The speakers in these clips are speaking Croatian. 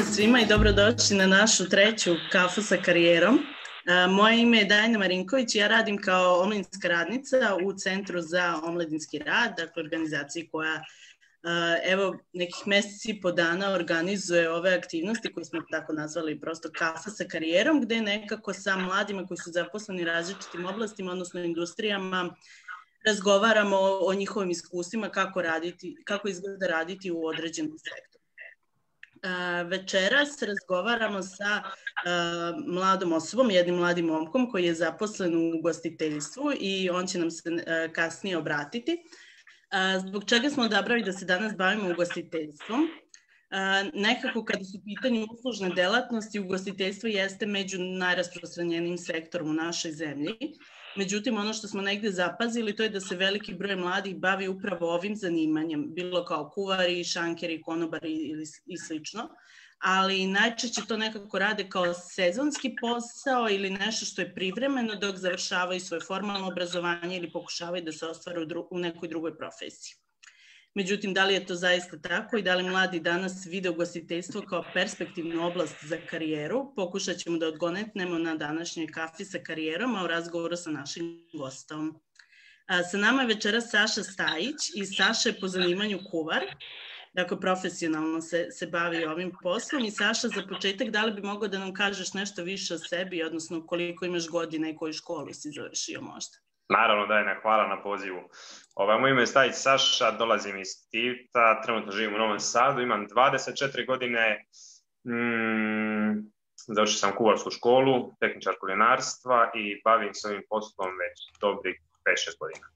veče svima i dobrodošli na našu treću kafu sa karijerom. Moje ime je Dajna Marinković i ja radim kao omladinska radnica u Centru za omladinski rad, dakle organizaciji koja evo nekih meseci i po dana organizuje ove aktivnosti koje smo tako nazvali prosto kafa sa karijerom, gde nekako sa mladima koji su zaposleni različitim oblastima, odnosno industrijama, razgovaramo o njihovim iskustvima kako izgleda raditi u određenom sektoru. Večeras razgovaramo sa mladom osobom, jednim mladim momkom koji je zaposlen u ugostiteljstvu i on će nam se kasnije obratiti. Zbog čega smo odabrali da se danas bavimo ugostiteljstvom? Nekako kada su u pitanju uslužne delatnosti, ugostiteljstvo jeste među najrasprostranjenijim sektorom u našoj zemlji. Međutim, ono što smo negde zapazili to je da se veliki broj mladih bavi upravo ovim zanimanjem, bilo kao kuvari, šankeri, konobari i slično, ali najčešće to nekako rade kao sezonski posao ili nešto što je privremeno dok završavaju svoje formalno obrazovanje ili pokušavaju da se ostvare u nekoj drugoj profesiji. Međutim, da li je to zaista tako i da li mladi danas vide ugostiteljstvo kao perspektivnu oblast za karijeru, pokušat ćemo da odgonetnemo na današnjoj kafi sa karijerom, a u razgovoru sa našim gostom. Sa nama je večeras Saša Stajić i Saša je po zanimanju kuvar, dakle profesionalno se bavi ovim poslom. I Saša, za početak, da li bi mogao da nam kažeš nešto više o sebi, odnosno koliko imaš godina i koju školu si završio možda? Naravno, Dajna, hvala na pozivu. Moje ime je Stajić Saša, dolazim iz Tivta, trenutno živim u Novom Sadu, imam 24 godine, završio sam kuvarsku školu, tehničar kulinarstva i bavim se ovim poslom već dobrih 5-6 godina.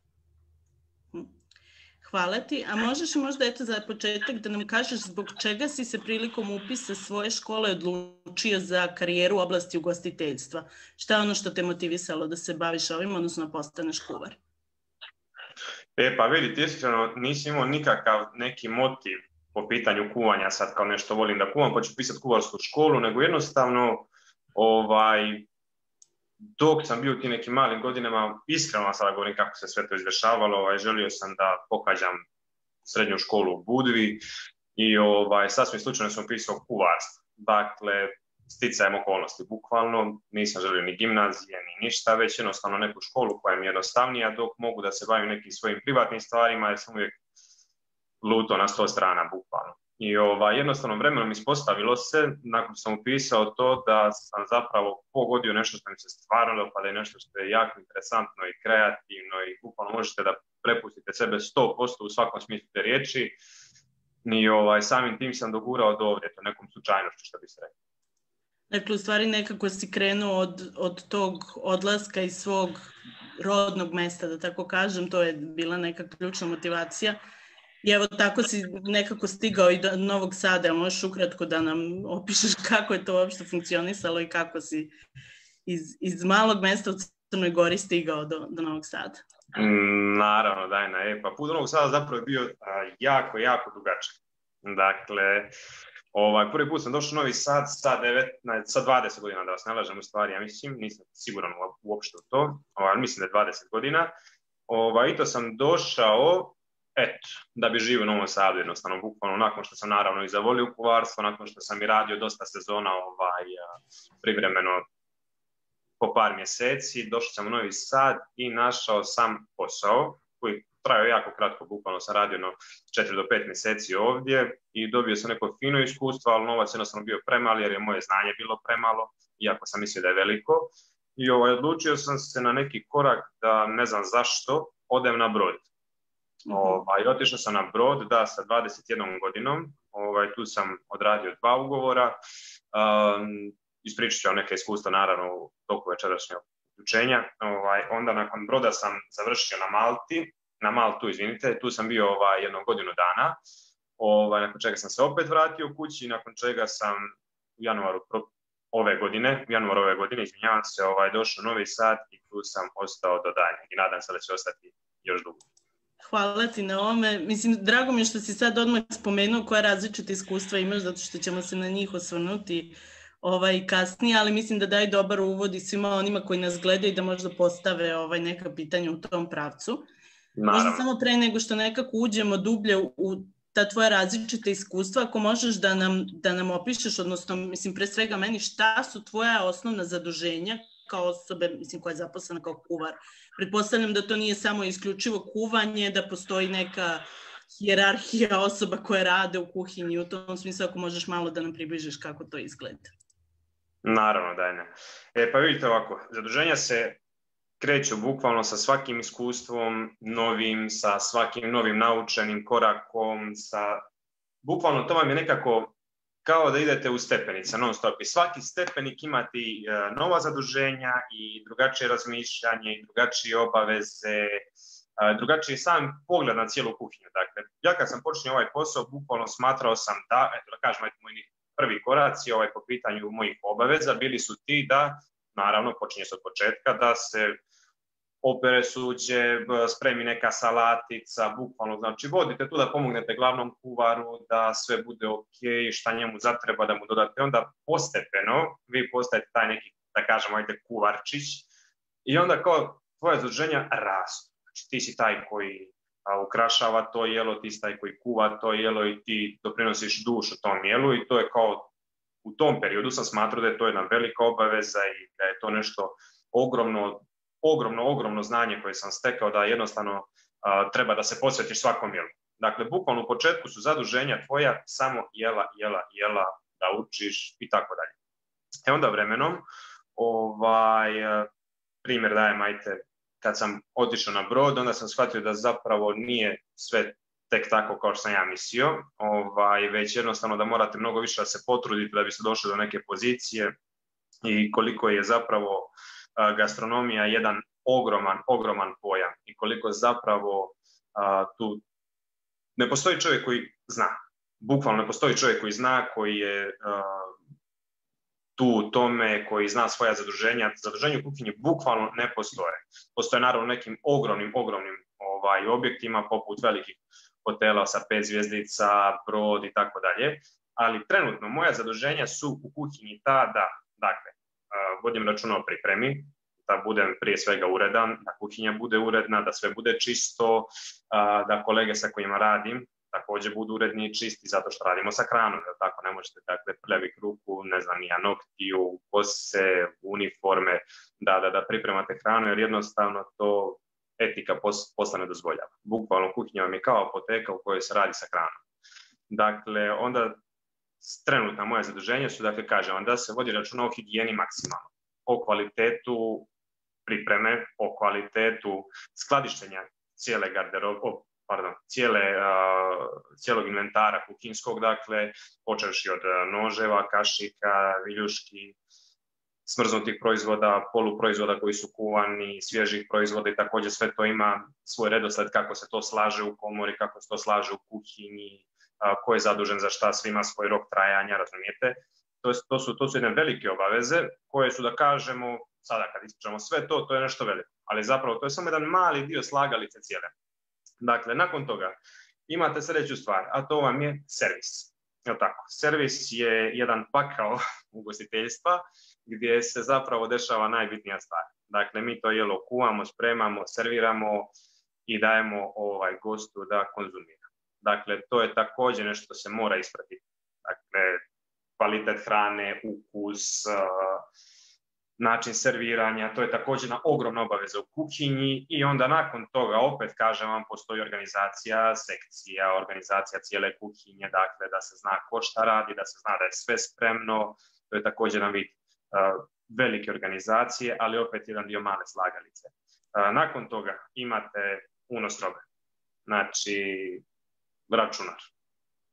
Hvala ti. A možeš možda za početak da nam kažeš zbog čega si se prilikom upisa svoje škole odlučio za karijeru u oblasti ugostiteljstva? Šta je ono što te motivisalo da se baviš ovim, odnosno postaneš kuvar? Pa vidite, iskreno nisam imao nikakav neki motiv po pitanju kuvanja, sad kao nešto volim da kuvam pa ću pisati kuvarsku školu, nego jednostavno dok sam bio u tim nekim malim godinama, iskreno sada govorim kako se sve to izvršavalo, želio sam da pohađam srednju školu u Budvi i sasvim slučajno sam pisao kuvarstvo. Dakle, sticajem okolnosti, bukvalno, nisam želio ni gimnazije, ni ništa, već jednostavno neku školu koja mi je jednostavnija dok mogu da se bavim nekim svojim privatnim stvarima jer sam uvijek lutao na 100 strana, bukvalno. I jednostavno vremenom ispostavilo se, nakon sam upisao to, da sam zapravo pogodio nešto što mi se stvarno dopada i nešto što je jako interesantno i kreativno i bukvalno možete da prepustite sebe 100% u svakom smislu te riječi. I samim tim sam dogurao do ovdje, to nekom slučajnošću što bi se rekao. Dakle, u stvari nekako si krenuo od tog odlaska iz svog rodnog mesta, da tako kažem, to je bila neka ključna motivacija. I evo tako si nekako stigao i do Novog Sada, možeš ukratko da nam opišeš kako je to uopšte funkcionisalo i kako si iz malog mesta u Crnoj Gori stigao do Novog Sada? Naravno, Dajna, pa put do Novog Sada zapravo je bio jako, jako dugačak. Dakle, prvi put sam došao u Novi Sad sa 20 godina, da vas ne lažem u stvari, ja mislim, nisam siguran uopšte u to, mislim da je 20 godina. I to sam došao, da bi živio u Novom Sadu jednostavno, bukvalno nakon što sam naravno i zavolio kuvarstvo, nakon što sam i radio dosta sezona privremeno po par mjeseci, došao sam u Novi Sad i našao sam posao koji trajao jako kratko, bukvalno sam radio 4 do 5 mjeseci ovdje i dobio sam neko fino iskustvo, ali novac jednostavno bio premali jer je moje znanje bilo premalo, iako sam mislio da je veliko. I odlučio sam se na neki korak da, ne znam zašto, odem na brod. Otišao sam na brod, sa 21 godinom, tu sam odradio 2 ugovora, ispričat ću vam neke iskustva naravno u toku večerašnjeg uključenja. Onda nakon broda sam završio na Maltu, tu sam bio 1 godinu dana, nakon čega sam se opet vratio kući, nakon čega sam u januaru ove godine, izvinjavam se, došao u Novi Sad i tu sam ostao do daljnjeg i nadam se da će ostati još dugo. Hvala ti na ovome. Mislim, drago mi je što si sad odmah spomenuo koja različita iskustva imaš, zato što ćemo se na njih osvrnuti kasnije, ali mislim da daje dobar uvod i svima onima koji nas gledaju da možda postave neka pitanja u tom pravcu. Možda samo pre nego što nekako uđemo dublje u ta tvoja različita iskustva, ako možeš da nam opišeš, odnosno, mislim, pre svega meni, šta su tvoja osnovna zaduženja kao osobe, mislim, koja je zaposlena kao kuvar. Pretpostavljam da to nije samo isključivo kuvanje, da postoji neka hijerarhija osoba koje rade u kuhinji. U tom smislu, ako možeš malo da nam približiš kako to izgleda. Naravno, da ne. Pa vidite ovako, zaduženja se kreću bukvalno sa svakim iskustvom novim, sa svakim novim naučenim korakom, bukvalno to vam je nekako kao da idete u stepenice non stop i svaki stepenik ima ti nova zaduženja i drugačije razmišljanje i drugačije obaveze, drugačiji sam pogled na cijelu kuhinju. Dakle, ja kad sam počinio ovaj posao, bukvalno smatrao sam da, kažem, moji prvi koraci po pitanju mojih obaveza bili su ti da, naravno, počinje se od početka, da se opere suđe, spremi neka salatica, bukvalno, znači vodite tu da pomognete glavnom kuvaru, da sve bude ok, šta njemu zatreba da mu dodate. Onda postepeno vi postajete taj neki, da kažemo, kuvarčić i onda kao tvoje zaduženja rastu. Znači ti si taj koji ukrašava to jelo, ti si taj koji kuva to jelo i ti doprinosiš dušu tom jelu i to je kao, u tom periodu sam smatrao da je to jedna velika obaveza i da je to nešto ogromno znanje koje sam stekao, da jednostavno treba da se posvetiš svakom jelu. Dakle, bukvalno u početku su zaduženja tvoja samo jela, da učiš i tako dalje. Onda vremenom, primjer dajem, kad sam otišao na brod, onda sam shvatio da zapravo nije sve tek tako kao što sam ja mislio, već jednostavno da morate mnogo više da se potrudite da biste došli do neke pozicije i koliko je zapravo gastronomija jedan ogroman pojam i koliko zapravo tu ne postoji čovjek koji zna. Bukvalno ne postoji čovjek koji zna, koji je tu u tome, koji zna svoja zaduženja. Zaduženje u kuhinji bukvalno ne postoje. Postoje naravno nekim ogromnim objektima poput velikih hotela sa 5 zvjezdica, brod i tako dalje, ali trenutno moja zaduženja su u kuhinji ta da, dakle, vodim računa o pripremi, da budem prije svega uredan, da kuhinja bude uredna, da sve bude čisto, da kolege sa kojima radim također budu uredni i čisti zato što radimo sa hranom, tako ne možete, dakle, prljavih ruku, ne znam, noktiju, kose, uniforme, da pripremate hranu jer jednostavno to etika posla ne dozvoljava. Bukvalno kuhinja vam je kao apoteka u kojoj se radi sa hranom. Dakle, onda trenutna moja zaduženja su, dakle, kažem, da se vodi računa o higijeni maksimalno, o kvalitetu pripreme, o kvalitetu skladištenja cijele cijelog inventara kuhinskog, dakle, počevši od noževa, kašika, viljuški, smrznutih proizvoda, poluproizvoda koji su kuvani, svježih proizvoda i također sve to ima svoj redosled kako se to slaže u komori, kako se to slaže u kuhinji, ko je zadužen za šta, sve ima svoj rok trajanja, razumijete? To su jedne velike obaveze koje su, da kažemo, sada kad ispričamo sve to je nešto veliko, ali zapravo to je samo jedan mali dio slagalice cijele. Dakle, nakon toga imate sljedeću stvar, a to vam je servis. Servis je jedan pakao ugostiteljstva gdje se zapravo dešava najbitnija stvar. Dakle, mi to jelo kuvamo, spremamo, serviramo i dajemo gostu da konzumira. Dakle, to je također nešto što se mora ispratiti. Dakle, kvalitet hrane, ukus, način serviranja, to je također jedna ogromna obaveza u kuhinji i onda nakon toga, opet kažem vam, postoji organizacija, sekcija, organizacija cijele kuhinje, dakle da se zna ko šta radi, da se zna da je sve spremno, to je također jedan vid velike organizacije, ali opet jedan dio male slagalice. Nakon toga imate unos robe, znači računar.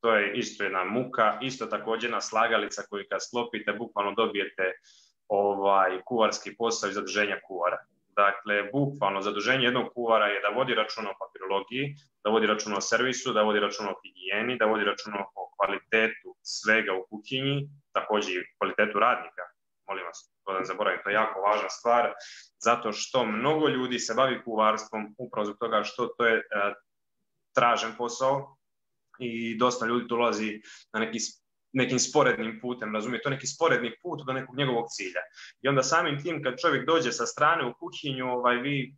To je isto jedna muka, isto također jedna slagalica koju kad sklopite, bukvalno dobijete kuvarski posao i zaduženja kuvara. Dakle, bukvalno zaduženje jednog kuvara je da vodi računa o papirologiji, da vodi računa o servisu, da vodi računa o higijeni, da vodi računa o kvalitetu svega u kuhinji, također i kvalitetu radnika. Molim vas, to da ne zaboravim, to je jako važna stvar, zato što mnogo ljudi se bavi kuvarstvom upravo zbog toga što to je tražen posao i dosta ljudi dolazi na nekim sporednim putem, razumije, to je neki sporedni put do nekog njegovog cilja. I onda samim tim kad čovjek dođe sa strane u kuhinju, vi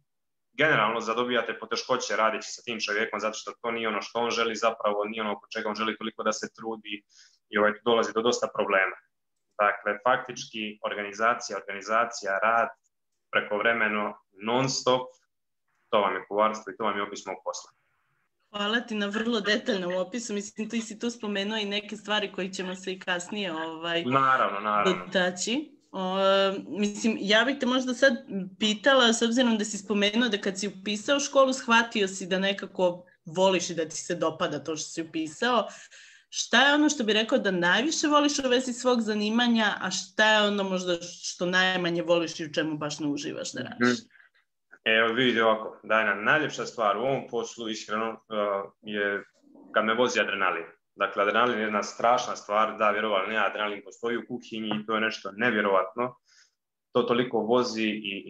generalno zadobijate poteškoće radeći sa tim čovjekom zato što to nije ono što on želi zapravo, nije ono oko čega on želi toliko da se trudi i dolazi do dosta problema. Dakle, faktički organizacija, rad, prekovremeno, non stop, to vam je kuvarstvo i to vam je opis mog posla. Hvala ti na vrlo detaljnom opisu. Mislim, ti si tu spomenuo i neke stvari koje ćemo se i kasnije naravno. dotaći. Mislim, ja bih te možda sad pitala, s obzirom da si spomenuo da kad si upisao školu, shvatio si da nekako voliš i da ti se dopada to što si upisao. Šta je ono što bi rekao da najviše voliš u vezi svog zanimanja, a šta je ono možda što najmanje voliš i u čemu baš ne uživaš da radiš? Evo vidi ovako, Dajna, najljepša stvar u ovom poslu iskreno je kad me vozi adrenalin. Dakle, adrenalin je jedna strašna stvar, da, vjerovali ne, adrenalin postoji u kuhinji i to je nešto nevjerovatno. To toliko vozi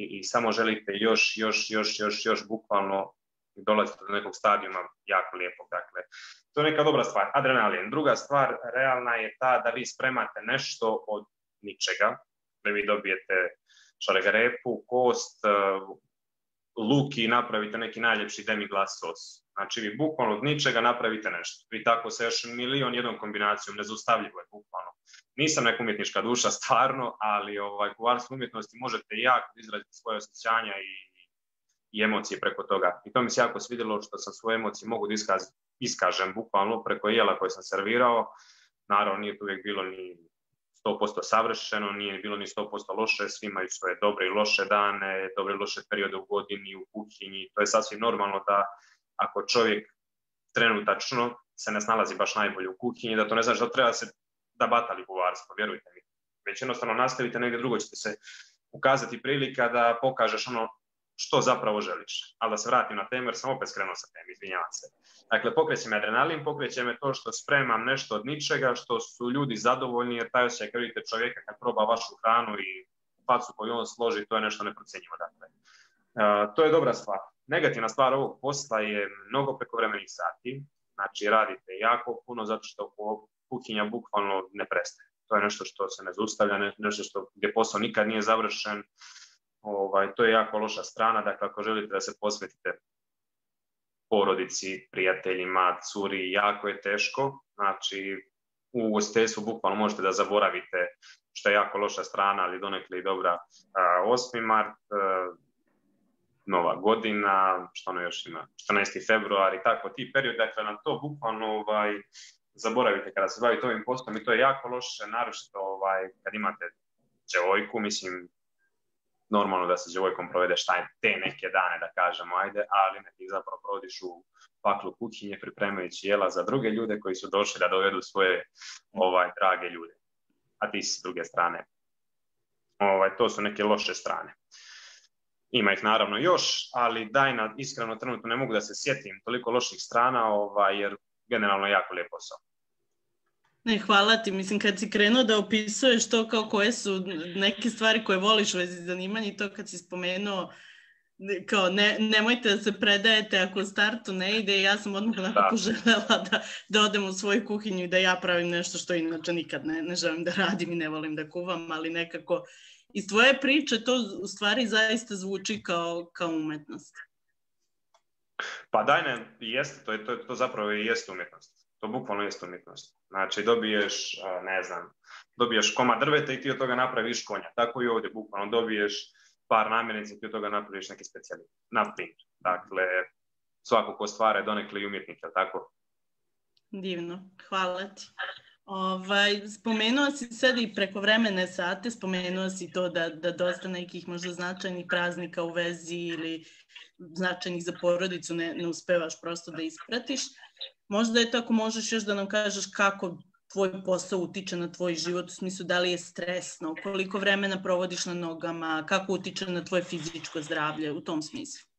i samo želite još bukvalno dolazite do nekog stadijuma jako lijepog. Dakle, to je neka dobra stvar, adrenalin. Druga stvar realna je ta da vi spremate nešto od ničega, da vi dobijete šargarepu, kost, luk i napravite neki najljepši demi-glace sos. Znači, vi bukvalno od ničega napravite nešto. Vi tako sa još milion jednom kombinacijom, nezaustavljivo je bukvalno. Nisam neka umjetnička duša, stvarno, ali kuvarstvo umjetnosti možete jako izraziti svoje osjećanja i emocije preko toga. I to mi se jako svidjelo što sam svoje emocije mogu da iskažem bukvalno preko jela koje sam servirao. Naravno, nije to uvijek bilo ni 100% savršeno, nije bilo ni 100% loše, svi imaju svoje dobre i loše dane, dobre i loše periode u godini, u kuhinji. To je sasvim normalno da ako čovjek trenutačno se ne snalazi baš najbolje u kuhinji, da to ne znači da treba se da batali kuvarstvo, vjerujte mi. Već jednostavno nastavite negdje drugo, ćete se ukazati prilika da pokažeš ono što zapravo želiš. Ali da se vratim na temu jer sam opet skrenuo sa teme, izvinjavam se. Dakle, pokreće me adrenalin, pokreće me to što spremam nešto od ničega, što su ljudi zadovoljni, jer taj osjećaj kad vidite čovjeka kad proba vašu hranu i facu koju on složi, to je nešto neprocjenjivo. Dakle, to je dobra stvar. Negativna stvar ovog posla je mnogo prekovremenih sati, znači radite jako puno zato što kuhinja bukvalno ne prestaje. To je nešto što se ne zaustavlja, nešto gdje posao nikad nije završen. To je jako loša strana, dakle ako želite da se posvetite porodici, prijateljima, curi, jako je teško. Znači u ugostiteljstvu bukvalno možete da zaboravite, što je jako loša strana, ali donekle i dobra. 8. mart, Nova godina, što ono još ima, 14. februar i tako ti period, dakle na to bukvalno zaboravite kada se bavite ovim poslom i to je jako loše, naročito kad imate djevojku, mislim, normalno da se s djevojkom provedeš te neke dane, da kažemo, ajde, ali ne ti zapravo provodiš u paklu kuhinje pripremajući jela za druge ljude koji su došli da dovedu svoje drage ljude. A ti s druge strane. To su neke loše strane. Ima ih naravno još, ali Dajna, iskreno trenutno ne mogu da se sjetim toliko loših strana, jer generalno je jako lijep posao. Ne, hvala ti. Mislim, kad si krenuo da opisuješ to kao koje su neke stvari koje voliš u vezi zanimanja i to kad si spomenuo kao nemojte da se predajete ako u startu ne ide, ja sam odmah onako poželjela da odem u svoju kuhinju i da ja pravim nešto što inače nikad ne želim da radim i ne volim da kuvam, ali nekako iz tvoje priče to u stvari zaista zvuči kao umetnost. Pa Dajne, jeste, to zapravo i jeste umjetnost. To bukvalno jeste umjetnost. Znači dobiješ, dobiješ komad drveta i ti od toga napraviš konja. Tako i ovdje bukvalno dobiješ par namirnica i ti od toga napraviš neki specijalitet. Na primjer. Dakle, svako ko stvara je donekle i umjetnik, je li tako? Divno, hvala ti. Spomenuo si sad i prekovremene sate, spomenuo si to da dosta nekih možda značajnih praznika u vezi ili značajnih za porodicu ne uspevaš prosto da ispratiš. Možda je to ako možeš još da nam kažeš kako tvoj posao utiče na tvoj život, u smislu da li je stresno, koliko vremena provodiš na nogama, kako utiče na tvoje fizičko zdravlje, u tom smislu.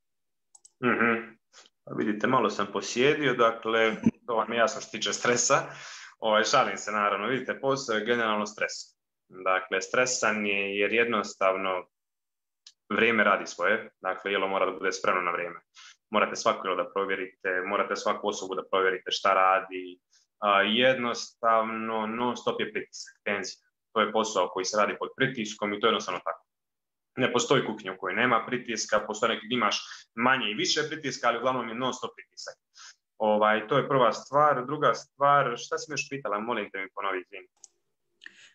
Vidite, malo sam posjedio, dakle, to vam je jasno što tiče stresa. Šalim se naravno, vidite, posao je generalno stres. Dakle, stresan je jer jednostavno vrijeme radi svoje, dakle, jelo mora da bude spremno na vrijeme. Morate svako jelo da provjerite, morate svaku osobu da provjerite šta radi. Jednostavno, non stop je pritisak, tenzija. To je posao koji se radi pod pritiskom i to je jednostavno tako. Ne postoji kuhinja u kojoj nema pritiska, postoji neki imaš manje i više pritiska, ali uglavnom je non stop pritisak. To je prva stvar. Druga stvar, šta si me još pitala, molim te mi ponovi.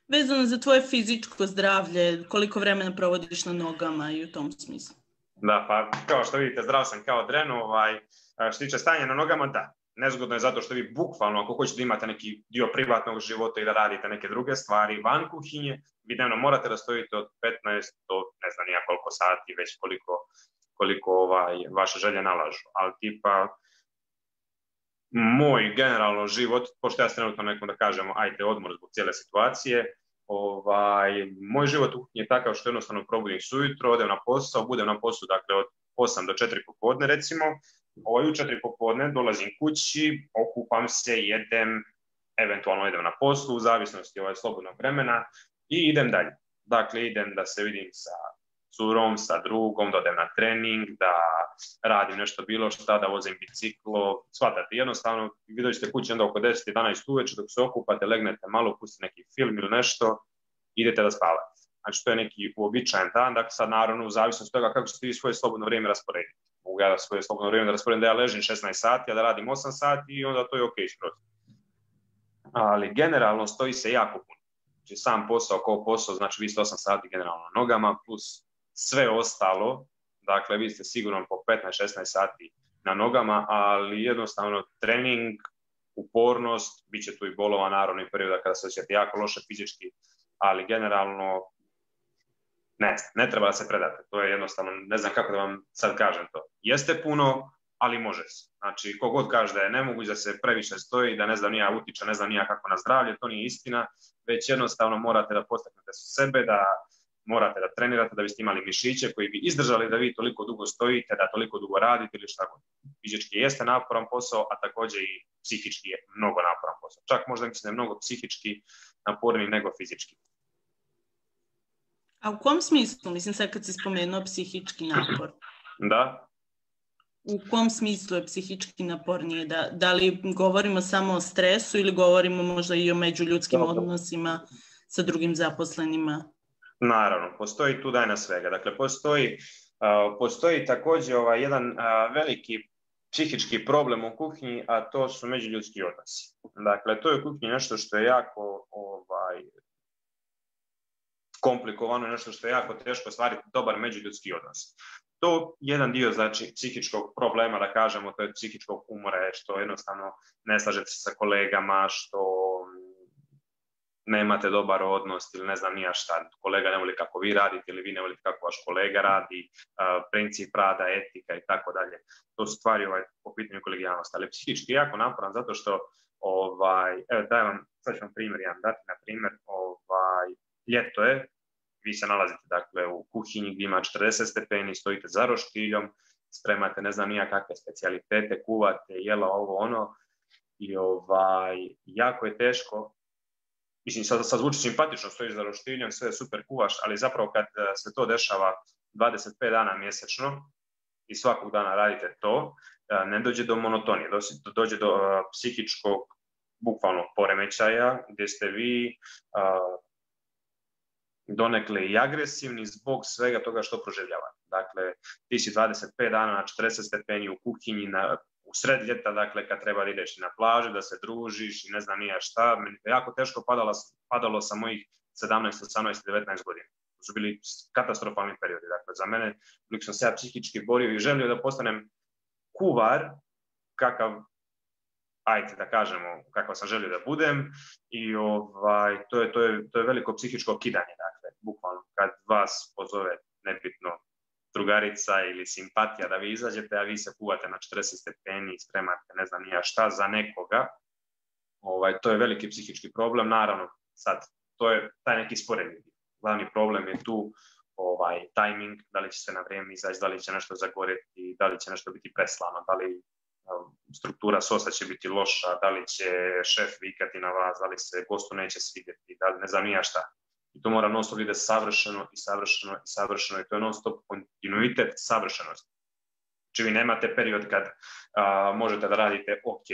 Vezano za tvoje fizičko zdravlje, koliko vremena provodiš na nogama i u tom smislu? Da, pa kao što vidite, zdrav sam kao dren, što se tiče stanja na nogama, da. Nezgodno je zato što vi bukvalno, ako hoćete da imate neki dio privatnog života i da radite neke druge stvari van kuhinje, vi dnevno morate da stojite od 15 do ne znam nija koliko sati, već koliko vaše želje nalažu. Ali tipa, moj generalno život, pošto ja sam trenutno nekom da kažemo, ajde odmor zbog cijele situacije, moj život u kuhinji je takav što jednostavno probudim se ujutro, odem na posao, budem na poslu dakle od 8 do 4 popodne recimo, u 4 popodne dolazim kući, okupam se, jedem, eventualno idem na poslu, u zavisnosti slobodnog vremena i idem dalje. Dakle, idem da se vidim sa curom, sa drugom, da odem na trening, da radim nešto bilo šta, da vozim biciklo, shvatate, jednostavno vi dođete kući onda oko 10-11 uveče, dok se okupate, legnete malo, pustite neki film ili nešto, idete da spavate. Znači, to je neki uobičajen dan, dakle sad naravno u zavisnosti od toga kako ćete vi svoje slobodno vrijeme rasporediti. Mogu ja svoje slobodno vrijeme da rasporedim da ja ležim 16 sati, a da radim 8 sati i onda to je ok skroz. Ali generalno stoji se jako puno. Znači, sam posao kao posao, znači vi ste 8 sati generalno na nogama, plus sve ostalo, dakle vi ste sigurno po 15-16 sati na nogama, ali jednostavno trening, upornost, bit će tu i bolova naravno i perioda kada se osjećate jako loše fizički, ali generalno ne treba da se predate, to je jednostavno, ne znam kako da vam sad kažem to. Jeste puno, ali može se. Znači, kogod kaže da je nemoguće, da se previše stoji, da ne znam nija utiče, ne znam nija kako na zdravlje, to nije istina, već jednostavno morate da postaknete su sebe, da morate da trenirate, da biste imali mišiće koji bi izdržali da vi toliko dugo stojite, da toliko dugo radite ili šta god. Fizički jeste naporan posao, a također i psihički je mnogo naporan posao. Čak možda mislim da je mnogo psihički naporniji nego fizički. A u kom smislu? Mislim sad kad si spomenuo psihički napor. Da. U kom smislu je psihički napornije? Da li govorimo samo o stresu ili govorimo možda i o međuljudskim odnosima sa drugim zaposlenima? Naravno, postoji tu dajna svega. Dakle, postoji također jedan veliki psihički problem u kuhinji, a to su međuljudski odnosi. Dakle, to je u kuhinji nešto što je jako komplikovano, nešto što je jako teško ostvariti dobar međuljudski odnos. To je jedan dio, znači, psihičkog problema, da kažemo, to je psihičkog umora, što jednostavno ne slažete se sa kolegama, što nemate dobar odnos ili ne znam nija šta, kolega ne voli kako vi radite ili vi ne volite kako vaš kolega radi, princip rada, etika i tako dalje. To su stvari po pitanju kolegijalnosti, ali psihički jako naporan zato što, sad ću vam primjer jedan dati, na primjer, ljeto je, vi se nalazite dakle u kuhinji gdje ima 40 stepeni, stojite za roštiljom, spremate ne znam nija kakve specijalitete, kuvate, jela ovo ono i jako je teško. Mislim, sad zvuči simpatično, stojiš za roštiljom, sve super kuvaš, ali zapravo kad se to dešava 25 dana mjesečno i svakog dana radite to, ne dođe do monotonije, dođe do psihičkog, bukvalnog poremećaja, gdje ste vi donekle i agresivni zbog svega toga što proživljavate. Dakle, ti si 25 dana na 40 stepeni u kuhinji, u sred ljeta, dakle, kad treba da ideš na plažu, da se družiš i ne znam nija šta. Meni je jako teško padalo sa mojih 17, 18, 19 godina. To su bili katastrofalni periodi. Dakle, za mene, uvijek sam se ja psihički borio i želio da postanem kuvar, kakav, ajde da kažemo, kakav sam želio da budem i to je veliko psihičko kidanje, dakle, bukvalno, kad vas pozove nebitno drugarica ili simpatija da vi izađete, a vi se kuvate na 40 stepeni i spremate ne znam nija šta za nekoga, to je veliki psihički problem, naravno, sad, to je taj neki sporedni. Glavni problem je tu timing, da li će se na vrijeme izaći, da li će nešto zagorjeti, da li će nešto biti preslano, da li struktura sosa će biti loša, da li će šef vikati na vas, da li se gostu neće svidjeti, da li ne znam nija šta. I to mora non stop ide savršeno i to je non stop kontinuitet savršenosti. Znači vi nemate period kad možete da radite ok.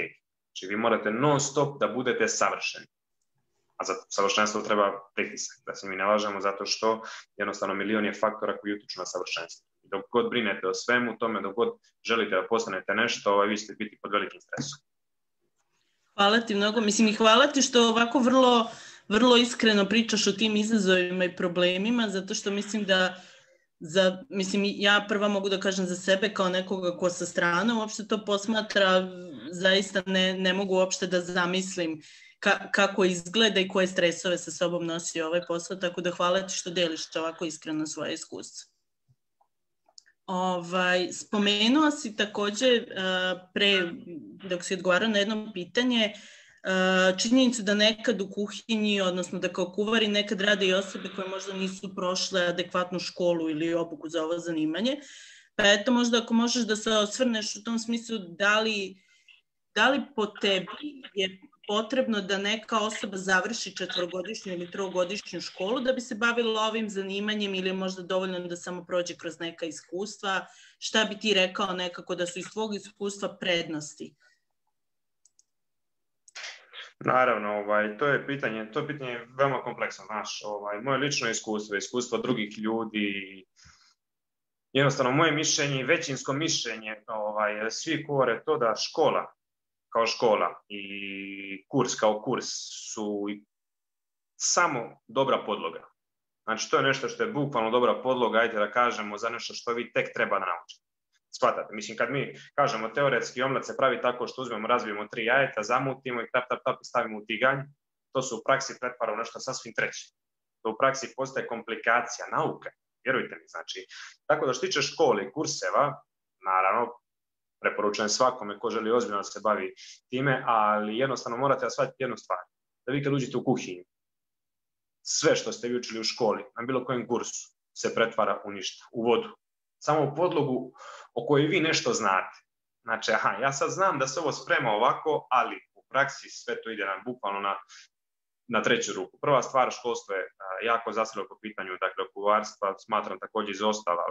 Znači vi morate non stop da budete savršeni. A za savršenstvo treba pritisak, da se mi ne lažemo, zato što jednostavno milion je faktora koji utiču na savršenstvo. Dok god brinete o svemu tome, dok god želite da postanete nešto, vi ćete biti pod velikim stresom. Hvala ti mnogo. Mislim, i hvala ti što ovako vrlo iskreno pričaš o tim izazovima i problemima, zato što mislim da ja prva mogu da kažem za sebe kao nekoga ko sa strane uopšte to posmatra, zaista ne mogu uopšte da zamislim kako izgleda i koje stresove sa sobom nosi ovaj posao, tako da hvala ti što deliš ovako iskreno svoje iskustvo. Spomenuo si takođe pre, dok si odgovarao na jedno pitanje, činjenicu da nekad u kuhinji, odnosno da kao kuvari nekad rade i osobe koje možda nisu prošle adekvatnu školu ili obuku za ovo zanimanje. Pa eto, možda ako možeš da se osvrneš u tom smislu, da li po tebi je potrebno da neka osoba završi 4-godišnju ili 3-godišnju školu da bi se bavila ovim zanimanjem ili je možda dovoljno da samo prođe kroz neka iskustva? Šta bi ti rekao nekako da su iz tvog iskustva prednosti? Naravno, to je pitanje veoma kompleksno, znaš, moje lično iskustvo drugih ljudi, jednostavno moje mišljenje i većinsko mišljenje, svi govore to da škola kao škola i kurs kao kurs su samo dobra podloga. Znači, to je nešto što je bukvalno dobra podloga, ajde da kažemo, za nešto što vi tek treba da naučite. Shvatate? Mislim, kad mi kažemo teoretski omlet se pravi tako što uzmemo, razvijemo 3 jajeta, zamutimo i tap i stavimo u tiganj, to se u praksi pretvara u nešto sasvim treće. To u praksi postaje komplikacija, nauka, vjerujte mi. Znači, tako da što tiče škole i kurseva, naravno, preporučujem svakome ko želi ozbiljno da se bavi time, ali jednostavno morate da shvatite jednu stvar. Da vi kad uđete u kuhinju, sve što ste vi učili u školi, na bilo kojem kursu, se pretvara u ništa, u vodu. Samo u podlogu o kojoj vi nešto znate. Znači, ja sad znam da se ovo sprema ovako, ali u praksi sve to ide bukvalno na treću ruku. Prva stvar, školstvo je jako zasilo po pitanju, dakle, kuvarstva, smatram također i za ostala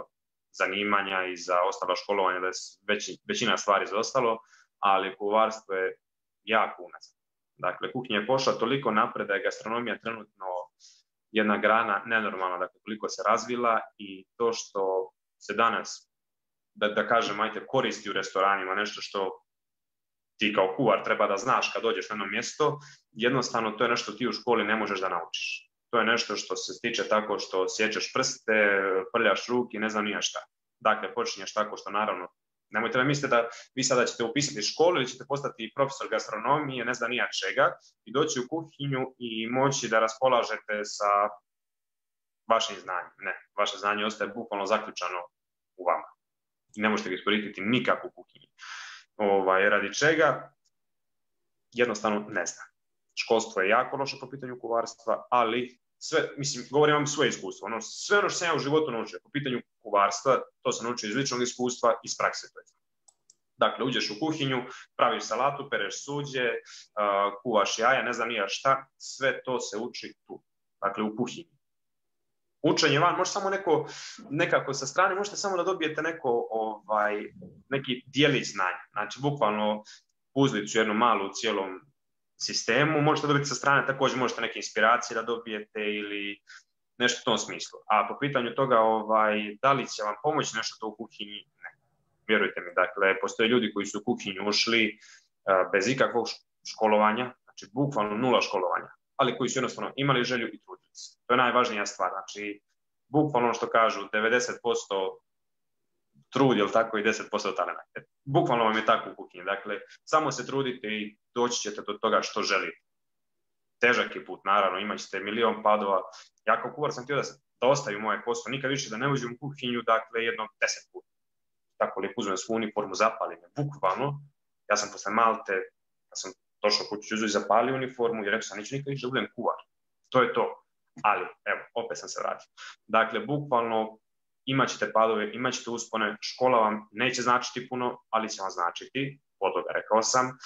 zanimanja i za ostala školovanja da je većina stvari zaostalo, ali kuvarstvo je jako unazad. Dakle, kuhinja je pošla toliko napred da je gastronomija trenutno jedna grana nenormalna, dakle, koliko se razvila i to što se danas, da kažem, koristi u restoranima, nešto što ti kao kuvar treba da znaš kad dođeš na jedno mjesto, jednostavno to je nešto ti u školi ne možeš da naučiš. To je nešto što se stiče tako što sjećeš prste, prljaš ruke, ne znam nija šta. Dakle, počinješ tako što naravno, nemojte da mislite da vi sada ćete upisati školu ili ćete postati profesor gastronomije, ne znam nija čega, i doći u kuhinju i moći da raspolažete sa vašim znanjem. Ne, vaše znanje ostaje bukvalno zaključano u vama. I ne možete ga iskoristiti nikako u kuhinji. Radi čega? Jednostavno ne znam. Školstvo je jako loše po pitanju kuvarstva, ali sve, mislim, govorim vam svoje iskustvo. Sve ono što sam ja u životu naučio po pitanju kuvarstva, to sam naučio iz ličnog iskustva, iz prakse. Dakle, uđeš u kuhinju, praviš salatu, pereš suđe, kuvaš jaja, ne znam nija šta, sve to se uči tu. Dakle, u kuhinji. Učenje van, može samo nekako sa strane, možete samo da dobijete neki dijelić znanja. Znači, bukvalno uzlicu jednu malu u cijelom sistemu, možete dobiti sa strane, također možete neke inspiracije da dobijete ili nešto u tom smislu. A po pitanju toga, da li će vam pomoći nešto to u kuhinji? Ne. Vjerujte mi, dakle, postoje ljudi koji su u kuhinju ušli bez ikakvog školovanja, znači bukvalno 0 školovanja, ali koji su jednostavno imali želju i trudili se. To je najvažnija stvar, znači bukvalno ono što kažu 90% trud, jel tako, i 10% talenta. Bukvalno vam je tako u kuhinji, dakle, samo se trudite i doći ćete do toga što želite. Težak je put, naravno, imat ćete milion padova. Ja kao kuvar sam htio da ostavim moje posao, nikad više da ne uđem u kuhinju, dakle, jedno 10 puta. Tako lijepo uzmem svu uniformu, zapalim je, bukvalno. Ja sam posle Malte, kad sam došao kuću i zapalio uniformu i rekao sam, neću nikad više da budem kuvar. To je to. Ali, evo, opet sam se vratio. Dakle, bukvalno, imat ćete padove, imat ćete uspone, škola vam neće značiti puno, ali će vam značiti, podloga, rekao sam.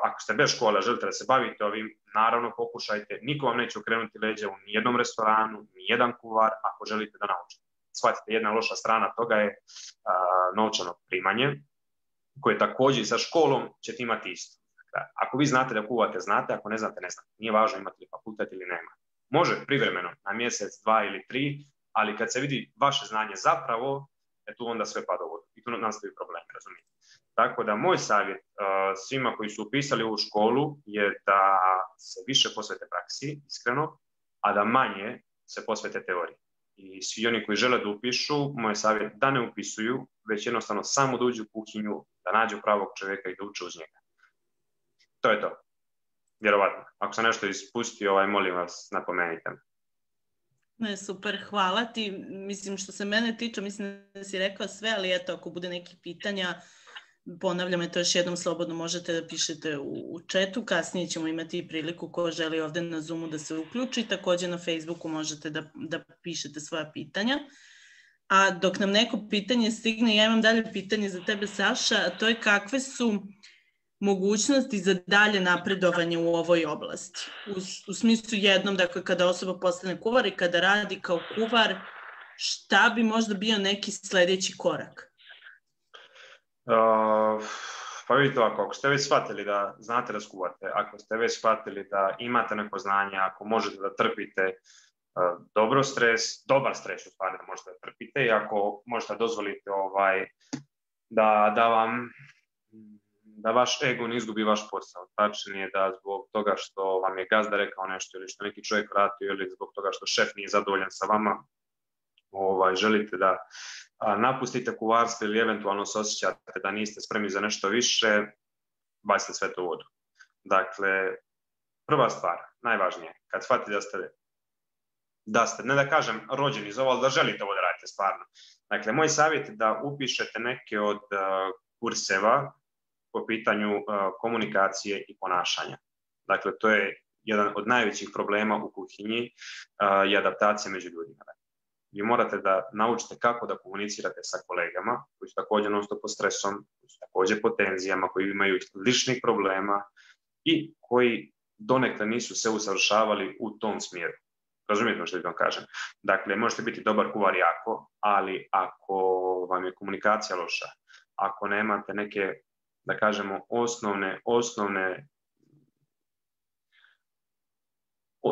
Ako ste bez škole, želite da se bavite ovim, naravno pokušajte, niko vam neće okrenuti leđa u nijednom restoranu, nijedan kuvar, ako želite da naučite. Shvatite, jedna loša strana toga je novčano primanje, koje također sa školom ćete imati isto. Dakle, ako vi znate da kuvate, znate, ako ne znate, ne znate. Nije važno imate li fakultet ili nema. Može privremeno, na mjesec, 2 ili 3, ali kad se vidi vaše znanje zapravo, tu onda sve pada u vodu. I tu nastaju problemi, razumijete. Tako da moj savjet svima koji su upisali ovu školu je da se više posvete praksi, iskreno, a da manje se posvete teoriji. I svi oni koji žele da upišu, moj savjet da ne upisuju, već jednostavno samo da uđu u kuhinju, da nađu pravog čovjeka i da uče uz njega. To je to. Vjerovatno. Ako sam nešto ispustio, molim vas, napomenite me. Ne, super, hvala ti. Mislim, što se mene tiče, mislim da si rekla sve, ali eto, ako bude neki pitanja, ponavljam, to još jednom slobodno možete da pišete u chatu, kasnije ćemo imati priliku ko želi ovde na Zoomu da se uključi, također na Facebooku možete da pišete svoja pitanja. A dok nam neko pitanje stigne, ja imam dalje pitanje za tebe, Saša, a to je kakve su mogućnosti za dalje napredovanje u ovoj oblasti. U smislu jednom, dakle, kada osoba postane kuvar i kada radi kao kuvar, šta bi možda bio neki sljedeći korak? Pa vidite ovako, ako ste već shvatili da znate da skuvate, ako ste već shvatili da imate neko znanje, ako možete da trpite dobar stres u stvari da možete da trpite i ako možete dozvolite da vaš ego ne izgubi vaš posao. Tačnije da zbog toga što vam je gazda rekao nešto ili što neki čovjek vratio ili zbog toga što šef nije zadovoljan sa vama, želite da napustite kuvarstvo ili eventualno se osjećate da niste spremni za nešto više, bacite sve to u vodu. Dakle, prva stvar, najvažnije, kad shvatite da ste, ne da kažem rođeni za ovo, ali da želite ovo da radite stvarno. Dakle, moj savjet je da upišete neke od kurseva po pitanju komunikacije i ponašanja. Dakle, to je jedan od najvećih problema u kuhinji i adaptacija među ljudima. Vi morate da naučite kako da komunicirate sa kolegama koji su također non stop pod stresom, koji su također pod tenzijama, koji imaju sličnih problema i koji donekle nisu se usavršavali u tom smjeru. Razumijete što vam kažem? Dakle, možete biti dobar kuvar jako, ali ako vam je komunikacija loša, ako nemate neke, da kažemo,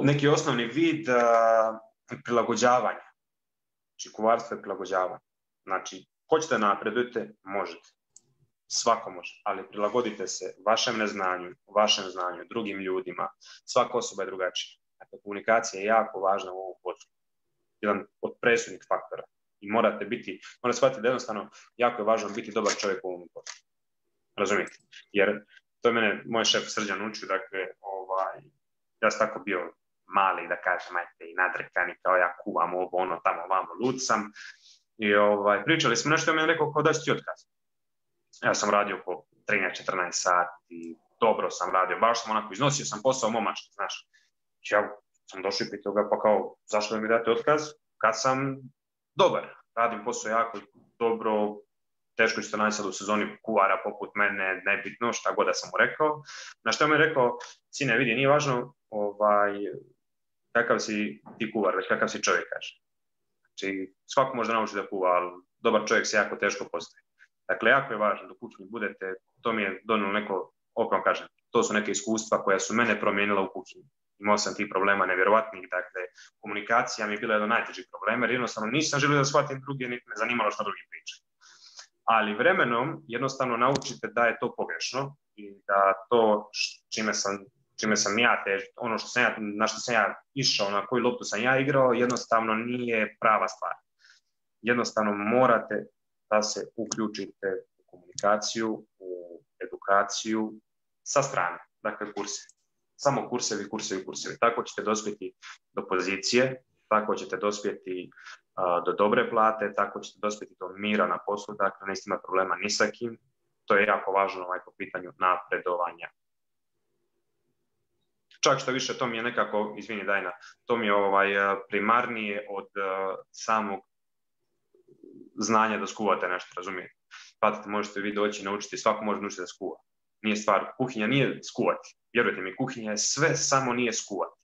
neki osnovni vid prilagođavanja. Znači, kuvarstvo je prilagođavanje. Znači, hoćete da napredujete, možete. Svako može, ali prilagodite se vašem neznanju, vašem znanju, drugim ljudima. Svaka osoba je drugačija. Dakle, komunikacija je jako važna u ovom poslu. Jedan od presudnih faktora. I morate shvatiti da jednostavno jako je važno biti dobar čovjek u ovom poslu. Razumijete? Jer to je mene moj šef Srđan učio, dakle, ja sam tako bio mali, da kažem, i nadrekani, kao ja kuvam ovo, tamo, vamo, lud sam. I pričali smo nešto, on mi je rekao kao da ću ti otkaz. Ja sam radio po 13-14 sati, dobro sam radio, baš sam iznosio sam posao momački, znaš. Ja sam došao i pitao ga, pa kao, zašto da mi date otkaz? Kad sam dobar, radim posao jako dobro, teško ćete naći sad u sezoni kuvara poput mene, nebitno, šta god da sam mu rekao. Na što mi je rekao, sine, vidi, nije važno kakav si ti kuvar, već kakav si čovjek, kaže. Znači, svako može naučiti da kuva, ali dobar čovjek se jako teško postaje. Dakle, jako je važno da u kuhinji budete, to mi je donijelo neko, opet kažem, to su neke iskustva koja su mene promijenila u kuhinji. Imao sam tih problema nevjerovatnih, dakle, komunikacija mi je bila jedan od najtežih problema, jer jednostavno nisam želio da shvatim druge, niti me zanimalo što drugi pričaju. Ali vremenom jednostavno naučite da je to pogrešno i da to čime sam ja ono na što sam ja išao, na koju loptu sam ja igrao, jednostavno nije prava stvar. Jednostavno morate da se uključite u komunikaciju, u edukaciju sa strane, dakle kurse. Samo kursevi. Tako ćete dospjeti do pozicije, tako ćete dospjeti do dobre plate, tako ćete dospjeti do mira na poslu, dakle nećete imati problema ni sa kim. To je jako važno po pitanju napredovanja. Čak što više, to mi je nekako, izvini Dajna, to mi je primarnije od samog znanja da skuvate nešto, razumijete? Pratite, možete vi doći i naučiti, svako može naučiti da skuva. Nije stvar, kuhinja nije skuvati. Vjerujte mi, kuhinja je sve, samo nije skuvati.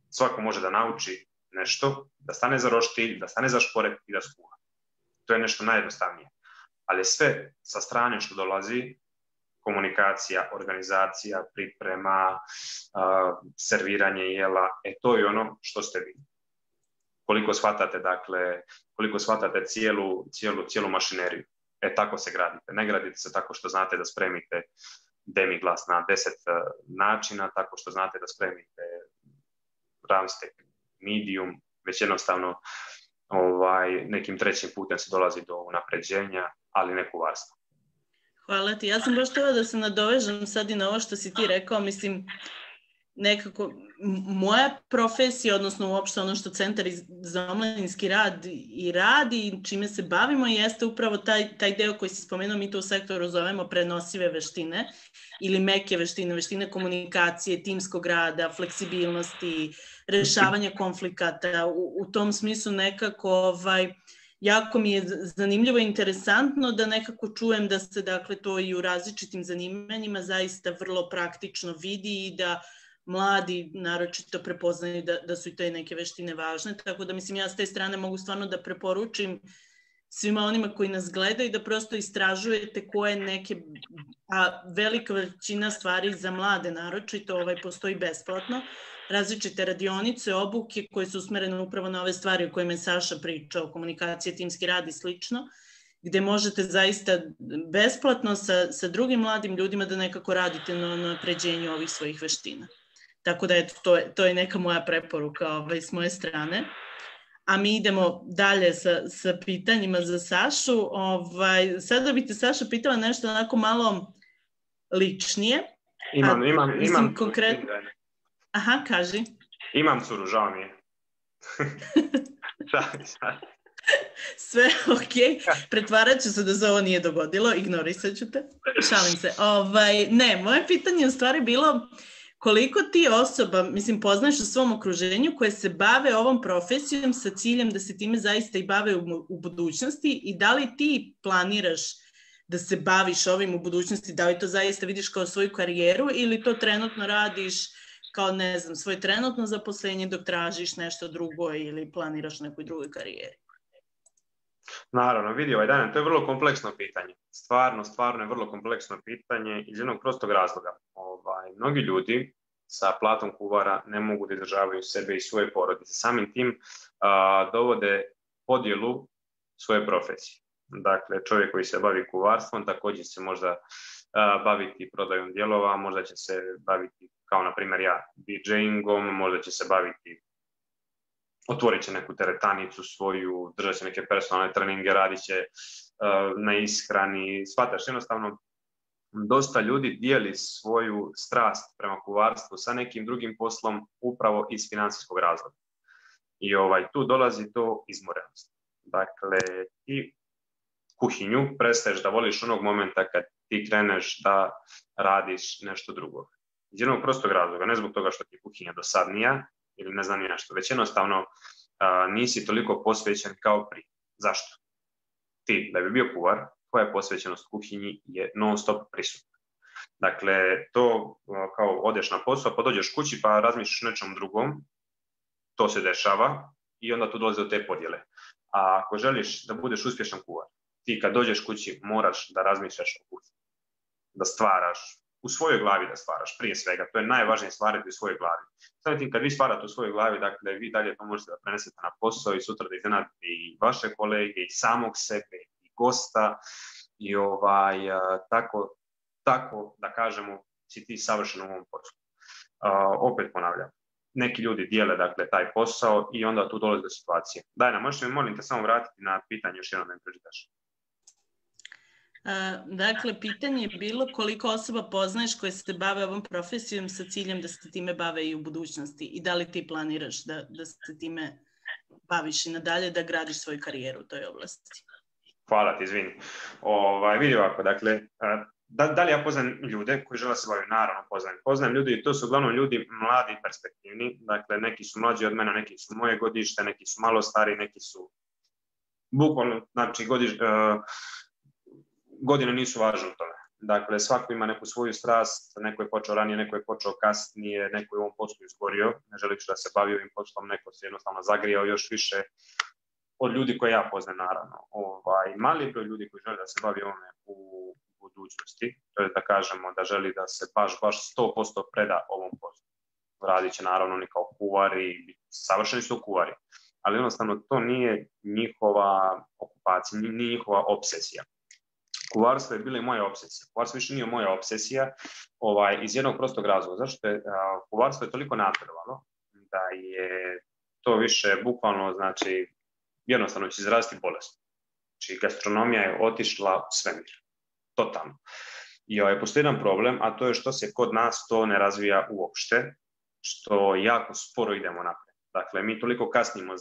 Svako može da nauči nešto, da stane za roštilj, da stane za šporet i da skuva. To je nešto najjednostavnije. Ali sve sa strane što dolazi komunikacija, organizacija, priprema, serviranje jela, to je ono što ste vi. Koliko shvatate, dakle, cijelu mašineriju. Tako se gradite. Ne gradite se tako što znate da spremite demiglas na 10 načina, tako što znate da spremite drumstick, medium, već jednostavno nekim trećim putem se dolazi do unapređenja, ali ne kuvarstva. Hvala ti. Ja sam baš htjela da se nadovežem sad i na ovo što si ti rekao. Mislim, nekako moja profesija, odnosno uopšte ono što Centar za omladinski rad i radi i čime se bavimo jeste upravo taj deo koji si spomenuo, mi to u sektoru zovemo prenosive veštine ili meke veštine, veštine komunikacije, timskog rada, fleksibilnosti, rešavanja konflikata. U tom smislu nekako jako mi je zanimljivo i interesantno da nekako čujem da se dakle to i u različitim zanimanjima zaista vrlo praktično vidi i da mladi naročito prepoznaju da su i te neke veštine važne, tako da mislim ja s te strane mogu stvarno da preporučim svima onima koji nas gledaju da prosto istražujete koje neke, a velika većina stvari za mlade naročito postoji besplatno, različite radionice, obuke koje su usmerene upravo na ove stvari o kojima je Saša pričao, komunikacija, timski rad i slično, gde možete zaista besplatno sa drugim mladim ljudima da nekako radite na unapređenju ovih svojih veština. Tako da to je neka moja preporuka s moje strane. A mi idemo dalje sa pitanjima za Sašu. Sada bih te, Saša, pitala nešto onako malo ličnije. Imam konkretno. Aha, kaži. Imam curu, žao mi je. Sve ok, pretvarat ću se da se ovo nije dogodilo, ignorisat ću te, šalim se. Ne, moje pitanje je u stvari bilo koliko ti osoba, mislim, poznaš u svom okruženju koje se bave ovom profesijom sa ciljem da se time zaista i bave u budućnosti i da li ti planiraš da se baviš ovim u budućnosti, da li to zaista vidiš kao svoju karijeru ili to trenutno radiš kao, ne znam, svoje trenutno zaposlenje dok tražiš nešto drugo ili planiraš nekoj drugoj karijeri? Naravno, vidi Dane, to je vrlo kompleksno pitanje. Stvarno je vrlo kompleksno pitanje iz jednog prostog razloga. Mnogi ljudi sa platom kuvara ne mogu da izdržavaju sebe i svoje porodice. Samim tim dovode podjelu svoje profesije. Dakle, čovjek koji se bavi kuvarstvom također se možda baviti prodajom dijelova, možda će se baviti, kao na primjer ja, DJingom, možda će se baviti, otvorit će neku teretanicu svoju, držat će neke personalne treninge, radit će na ishrani, shvataš, jednostavno dosta ljudi dijeli svoju strast prema kuvarstvu sa nekim drugim poslom upravo iz financijskog razloga. I tu dolazi do izmorenosti. Dakle, ti kuhinju prestaješ da voliš onog momenta kad ti kreneš da radiš nešto drugo. Iz jednog prostog razloga, ne zbog toga što ti kuhinja dosadnija ili ne znam nešto, već jednostavno nisi toliko posvećen kao prije. Zašto? Ti, da bi bio kuvar, tvoja posvećenost kuhinji je non stop prisutna. Dakle, to kao odeš na posao, pa dođeš kući pa razmišljaš o nečem drugom, to se dešava i onda tu dolazi do te podjele. A ako želiš da budeš uspješan kuvar, ti kad dođeš kući moraš da razmišljaš o kuhinji, da stvaraš, u svojoj glavi da stvaraš, prije svega. To je najvažnije, stvarati u svojoj glavi. Samim kad vi stvarate u svojoj glavi, dakle, vi dalje to možete da prenesete na posao i sutra da iznenadite i vaše kolege, i samog sebe, i gosta, i tako da kažemo, si ti savršen u ovom poslu. Opet ponavljam, neki ljudi dijele, dakle, taj posao i onda tu dolazi do situacije. Dajna, možeš mi, molim te, samo vratiti na pitanje još jednom da mi pročitaš. Dakle, pitanje je bilo koliko osoba poznaješ koje se bave ovom profesijom sa ciljem da se time bave i u budućnosti i da li ti planiraš da se time baviš i nadalje, da gradiš svoju karijeru u toj oblasti? Hvala ti, izvini. Vidi ovako, dakle, da li ja poznam ljude koji žele se baviti? Naravno poznam ljudi i to su uglavnom ljudi mladi i perspektivni, dakle, neki su mlađi od mene, neki su moje godište, neki su malo stari, neki su bukvalno, znači, godine nisu važne u tome. Dakle, svako ima neku svoju strast, neko je počeo ranije, neko je počeo kasnije, neko je u ovom poslu izgorio, ne želiš da se bavi ovim poslom, neko se jednostavno zagrijao još više od ljudi koje ja poznam, naravno. Mali broj ljudi koji žele da se bavi ovome u budućnosti, to je da kažemo da želi da se baš 100% preda ovom poslu. Radit će naravno oni kao kuvari, savršeni su kuvari, ali jednostavno to nije njihova okupacija, nije njihova obsesija. Kuvarstvo je bila i moja obsesija. Kuvarstvo više nije moja obsesija iz jednog prostog razloga. Zašto je kuvarstvo je toliko napredovalo da je to više bukvalno, znači, jednostavno će izraziti bolest. Znači, gastronomija je otišla u svemir. Totalno. I postoji jedan problem, a to je što se kod nas to ne razvija uopšte, što jako sporo idemo napred. Dakle, mi toliko kasnimo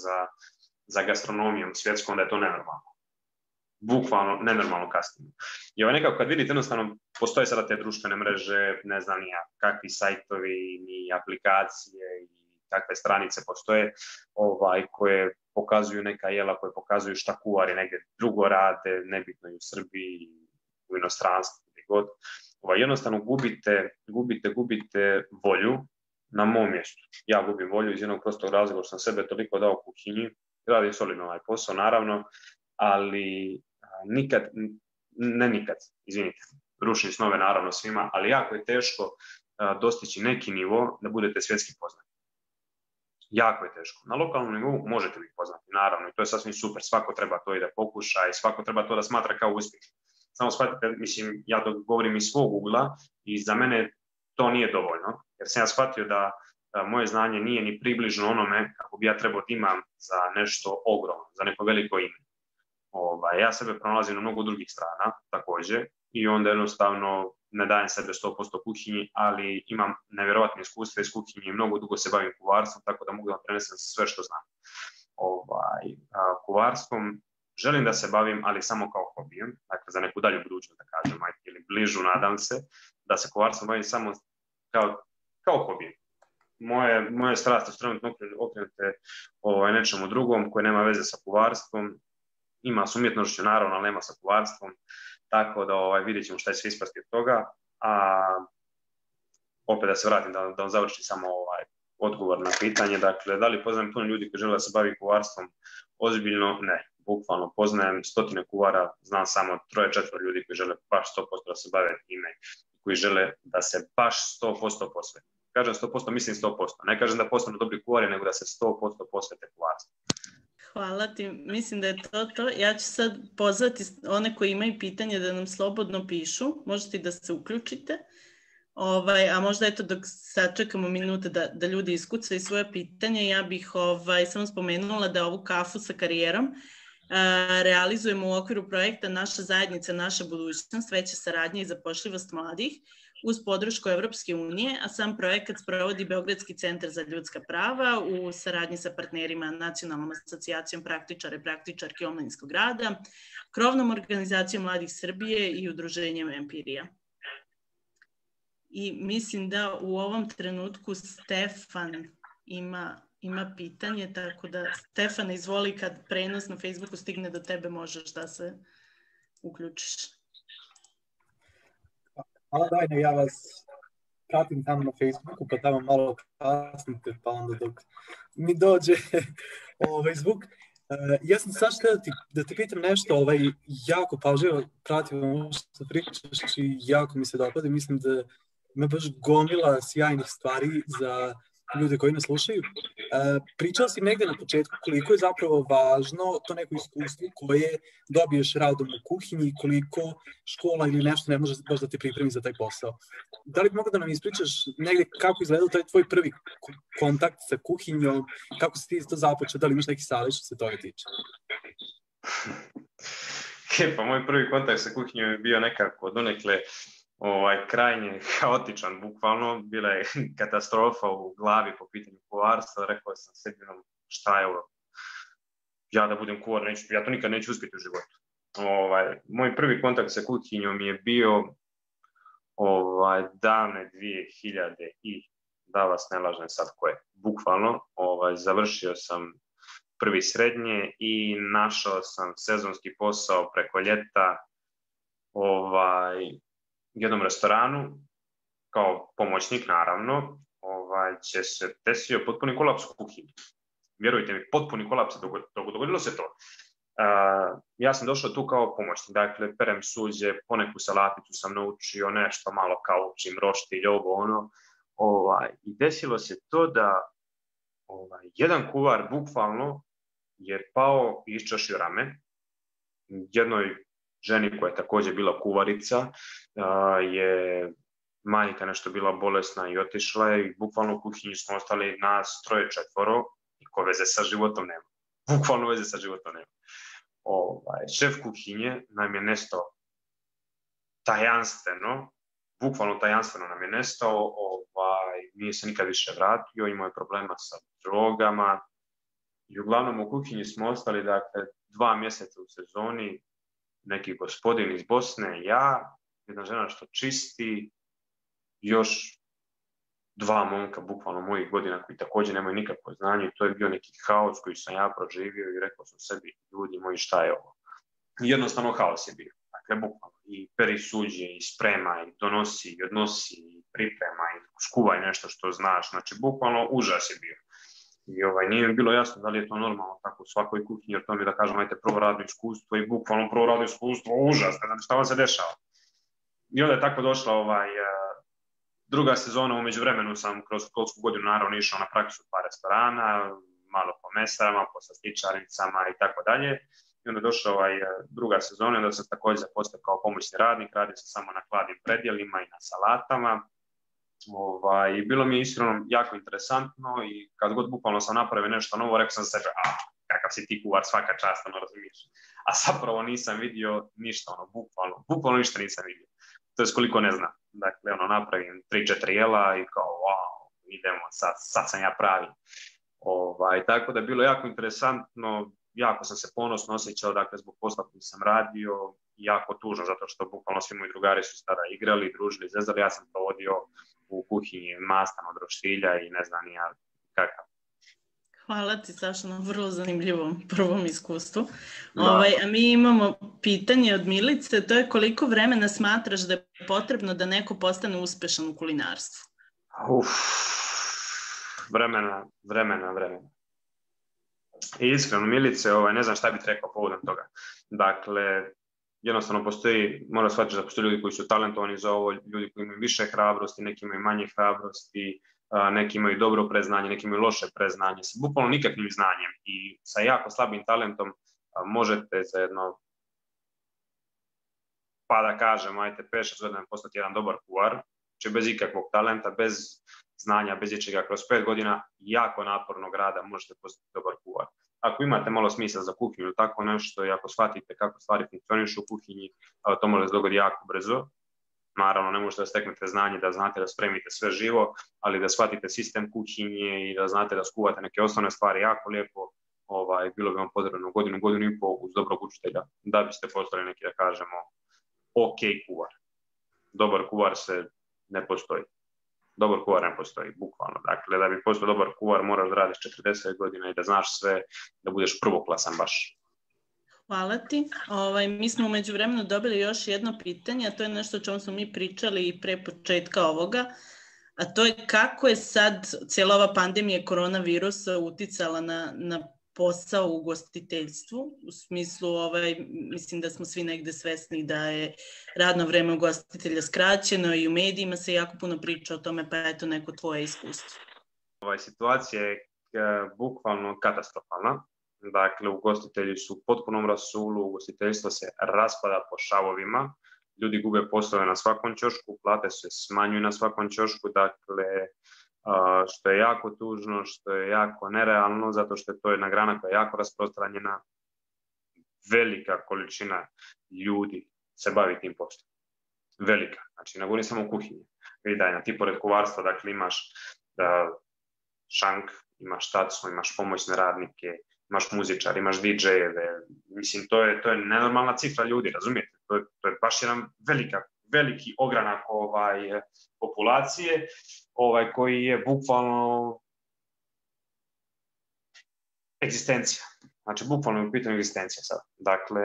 za gastronomijom svjetskom da je to nenormalno. Bukvalno nenormalno kasnimo. I nekako kad vidite, jednostavno, postoje sada te društvene mreže, ne znam ni kakvi sajtovi, ni aplikacije i takve stranice postoje koje pokazuju neka jela, koje pokazuju šta kuvari negdje drugo rade, nebitno i u Srbiji, u inostranstvu, gdje god. Jednostavno gubite volju na mom mjestu. Ja gubim volju iz jednog prostog razloga što sam sebe toliko dao kuhinji, radim solidno ovaj posao, naravno, ali nikad, izvinite, rušim snove naravno svima, ali jako je teško dostići neki nivo da budete svjetski poznati. Jako je teško. Na lokalnom nivou možete biti poznati, naravno, i to je sasvim super. Svako treba to i da pokuša i svako treba to da smatra kao uspjeh. Samo shvatite, mislim, ja to govorim iz svog ugla i za mene to nije dovoljno, jer sam ja shvatio da moje znanje nije ni približno onome kako bi ja trebao da imam za nešto ogromno, za neko veliko ime. Ja sebe pronalazim na mnogo drugih strana, također, i onda jednostavno ne dajem sebe 100% kuhinji, ali imam nevjerovatne iskustva iz kuhinje i mnogo dugo se bavim kuvarstvom, tako da mogu da prenesem sve što znam. Kuvarstvom želim da se bavim, ali samo kao hobijem, dakle za neku dalju budućnost, da kažem, ili bližu, nadam se, da se kuvarstvom bavim samo kao hobijem. Moje strasti su trenutno okrenute nečemu drugom koje nema veze sa kuvarstvom, ima s umjetnošću naravno, ali nema sa kuvarstvom, tako da vidjet ćemo šta će sve ispasti od toga, a opet da se vratim, da vam završim samo odgovor na pitanje, dakle, da li poznajem puno ljudi koji žele da se bavi kuvarstvom ozbiljno? Ne, bukvalno poznajem stotine kuvara, znam samo 3-4 ljudi koji žele baš 100% da se bave time, koji žele da se baš 100% posvete. Kažem 100%, mislim 100%, ne kažem da postanu dobri kuvari, nego da se 100% posvete kuvarstvu. Hvala ti, mislim da je to. Ja ću sad pozvati one koji imaju pitanje da nam slobodno pišu, možete da se uključite, a možda eto dok sačekamo minute da ljudi iskucaju svoje pitanje, ja bih samo spomenula da ovu kafu sa karijerom realizujemo u okviru projekta Naša zajednica, naša budućnost, veća saradnja i zapošljivost mladih, uz podršku Evropske unije, a sam projekat sprovodi Beogradski centar za ljudska prava u saradnji sa partnerima Nacionalnom asocijacijom praktičara i praktičarki omladinskog rada, krovnom organizacijom Mladih Srbije i udruženjem Empirija. I mislim da u ovom trenutku Stefan ima pitanje, tako da Stefan, izvoli, kad prenos na Facebooku stigne do tebe, možeš da se uključiš. Hvala, Dajne, ja vas pratim tamo na Facebooku, pa tamo malo kasnite, pa onda dok mi dođe zvuk. Ja sam sad da te pitam nešto, jako pažljivo pratim ovo što pričaš i jako mi se dopada. Mislim da ima baš gomila sjajnih stvari za ljude koji nas slušaju. Pričao si negde na početku koliko je zapravo važno to neko iskustvo koje dobiješ radom u kuhinji, koliko škola ili nešto ne može baš da te pripremi za taj posao. Da li bi mogla da nam ispričaš negde kako izgledao taj tvoj prvi kontakt sa kuhinjom, kako si ti to započeo, da li imaš neki savjet što se toga tiče? Pa moj prvi kontakt sa kuhinjom je bio nekako donekle krajnje haotičan, bukvalno. Bila je katastrofa u glavi po pitanju kuvarstva. Rekao sam sebi, šta je ovo? Ja da budem kuvar, ja to nikad neću uspjeti u životu. Moj prvi kontakt sa kuhinjom je bio davne 2000 i da vas ne lažem sad koje. Bukvalno, završio sam prvi srednje i našao sam sezonski posao preko ljeta jednom restoranu, kao pomoćnik naravno, će se desio potpuni kolaps u kuhinji. Vjerujte mi, potpuni kolaps, dogodilo se to. Ja sam došao tu kao pomoćnik, dakle, perem suđe, poneku salaticu sam naučio, nešto malo kao učim, roštilj, ono. I desilo se to da jedan kuvar bukvalno je pao i iščašio rame. Jednoj ženi koja je također bila kuvarica je majka nešto bila bolesna i otišla je i bukvalno u kuhinji smo ostali nas 3-4 i ko veze sa životom nema. Bukvalno veze sa životom nema. Šef kuhinje nam je nestao tajanstveno, bukvalno tajanstveno nam je nestao, nije se nikad više vratio, imao je problema sa drogama i uglavnom u kuhinji smo ostali, dakle, 2 mjeseca u sezoni, neki gospodin iz Bosne, ja, jedna žena što čisti, još 2 momka, bukvalno mojih godina, koji također nemaju nikakvo znanje i to je bio neki haos koji sam ja proživio i rekao sam sebi, ljudi moji, šta je ovo? Jednostavno haos je bio, dakle, bukvalno, i peri suđe, i sprema, i donosi, i odnosi, i priprema, i skuvaj nešto što znaš, znači, bukvalno užas je bio. I nije mi bilo jasno da li je to normalno tako u svakoj kuhinji, jer to mi da kažem, ajte prvo radno iskustvo i bukvalno prvo radno iskustvo, užas, ne znam šta vam se dešava. I onda je tako došla druga sezona, umeđu vremenu sam kroz školsku godinu naravno išao na praksu par restorana, malo po mesarama, po slastičarnicama i tako dalje. I onda je došla druga sezona, onda sam također zaposlio kao pomoćni radnik, radio sam samo na hladnim predjelima i na salatama. I bilo mi je iskreno jako interesantno i kad god bukvalno sam napravio nešto novo, rekao sam za sebe, kakav si ti kuvar, svaka čast, razumiješ. A zapravo nisam vidio ništa, bukvalno ništa nisam vidio. To je koliko ne znam. Dakle, napravim 3-4 jela i kao, wow, idemo, sad sam ja pravi. Tako da je bilo jako interesantno, jako sam se ponosno osjećao, dakle, zbog posla koji sam radio, jako tužno, zato što bukvalno svi moji drugari su tada igrali, družili, zezali, ja sam provodio u kuhinji mastan od roštilja i ne znam ni ja kakav. Hvala ti, Saša, na vrlo zanimljivom prvom iskustvu. A mi imamo pitanje od Milice, to je koliko vremena smatraš da je potrebno da neko postane uspešan u kulinarstvu? Vremena. I iskreno, Milice, ne znam šta bih rekao povodom toga. Dakle, jednostavno mora shvatiti da postoji ljudi koji su talentovani za ovo, ljudi koji imaju više hrabrosti, neki imaju manje hrabrosti, neki imaju dobro preznanje, neki imaju loše preznanje, sa bukvalno nikakvim znanjem i sa jako slabim talentom možete za jedno, pa da kažem, ajte 5-6 godina postati jedan dobar kuvar, če bez ikakvog talenta, bez znanja, bez ičega, kroz 5 godina jako napornog rada možete postati dobar kuvar. Ako imate malo smisla za kuhinju ili tako nešto i ako shvatite kako stvari funkcionišu u kuhinji, to može se dogoditi jako brzo. Naravno, ne možete da steknete znanje, da znate da spremite sve živo, ali da shvatite sistem kuhinje i da znate da skuvate neke osnovne stvari jako lijepo, bilo bi vam potrebno godinu i pol uz dobrog učitelja, da biste postali neki, da kažemo, ok kuvar. Dobar kuvar ne postoji. Dobar kuvar ne postoji, bukvalno. Dakle, da bi postao dobar kuvar moraš da radiš 40 godina i da znaš sve, da budeš prvoklasan baš. Hvala ti. Mi smo u međuvremenu dobili još jedno pitanje, a to je nešto o čemu smo mi pričali i pre početka ovoga, a to je kako je sad cijela ova pandemija koronavirusa uticala na posao u ugostiteljstvu. U smislu, mislim da smo svi negde svesni da je radno vreme ugostitelja skraćeno i u medijima se jako puno priča o tome, pa eto neko tvoje iskustvo. Situacija je bukvalno katastrofalna. Dakle, ugostitelji su u potpunom rasulu, ugostiteljstvo se raspada po šavovima, ljudi gube poslove na svakom ćošku, plate se smanjuju na svakom ćošku, dakle, što je jako tužno, što je jako nerealno, zato što je to jedna grana koja je jako rasprostranjena, velika količina ljudi se bavi tim poslom. Velika, znači ne govorim samo u kuhinji. Vidajna, ti pored kuvarstva, dakle, imaš šank, imaš tacu, imaš pomoćne radnike, imaš muzičar, imaš DJ-eve, mislim, to je nenormalna cifra ljudi, razumijete? To je baš jedan veliki ogranak populacije koji je bukvalno egzistencija. Znači, bukvalno je u pitanju egzistencija sad. Dakle,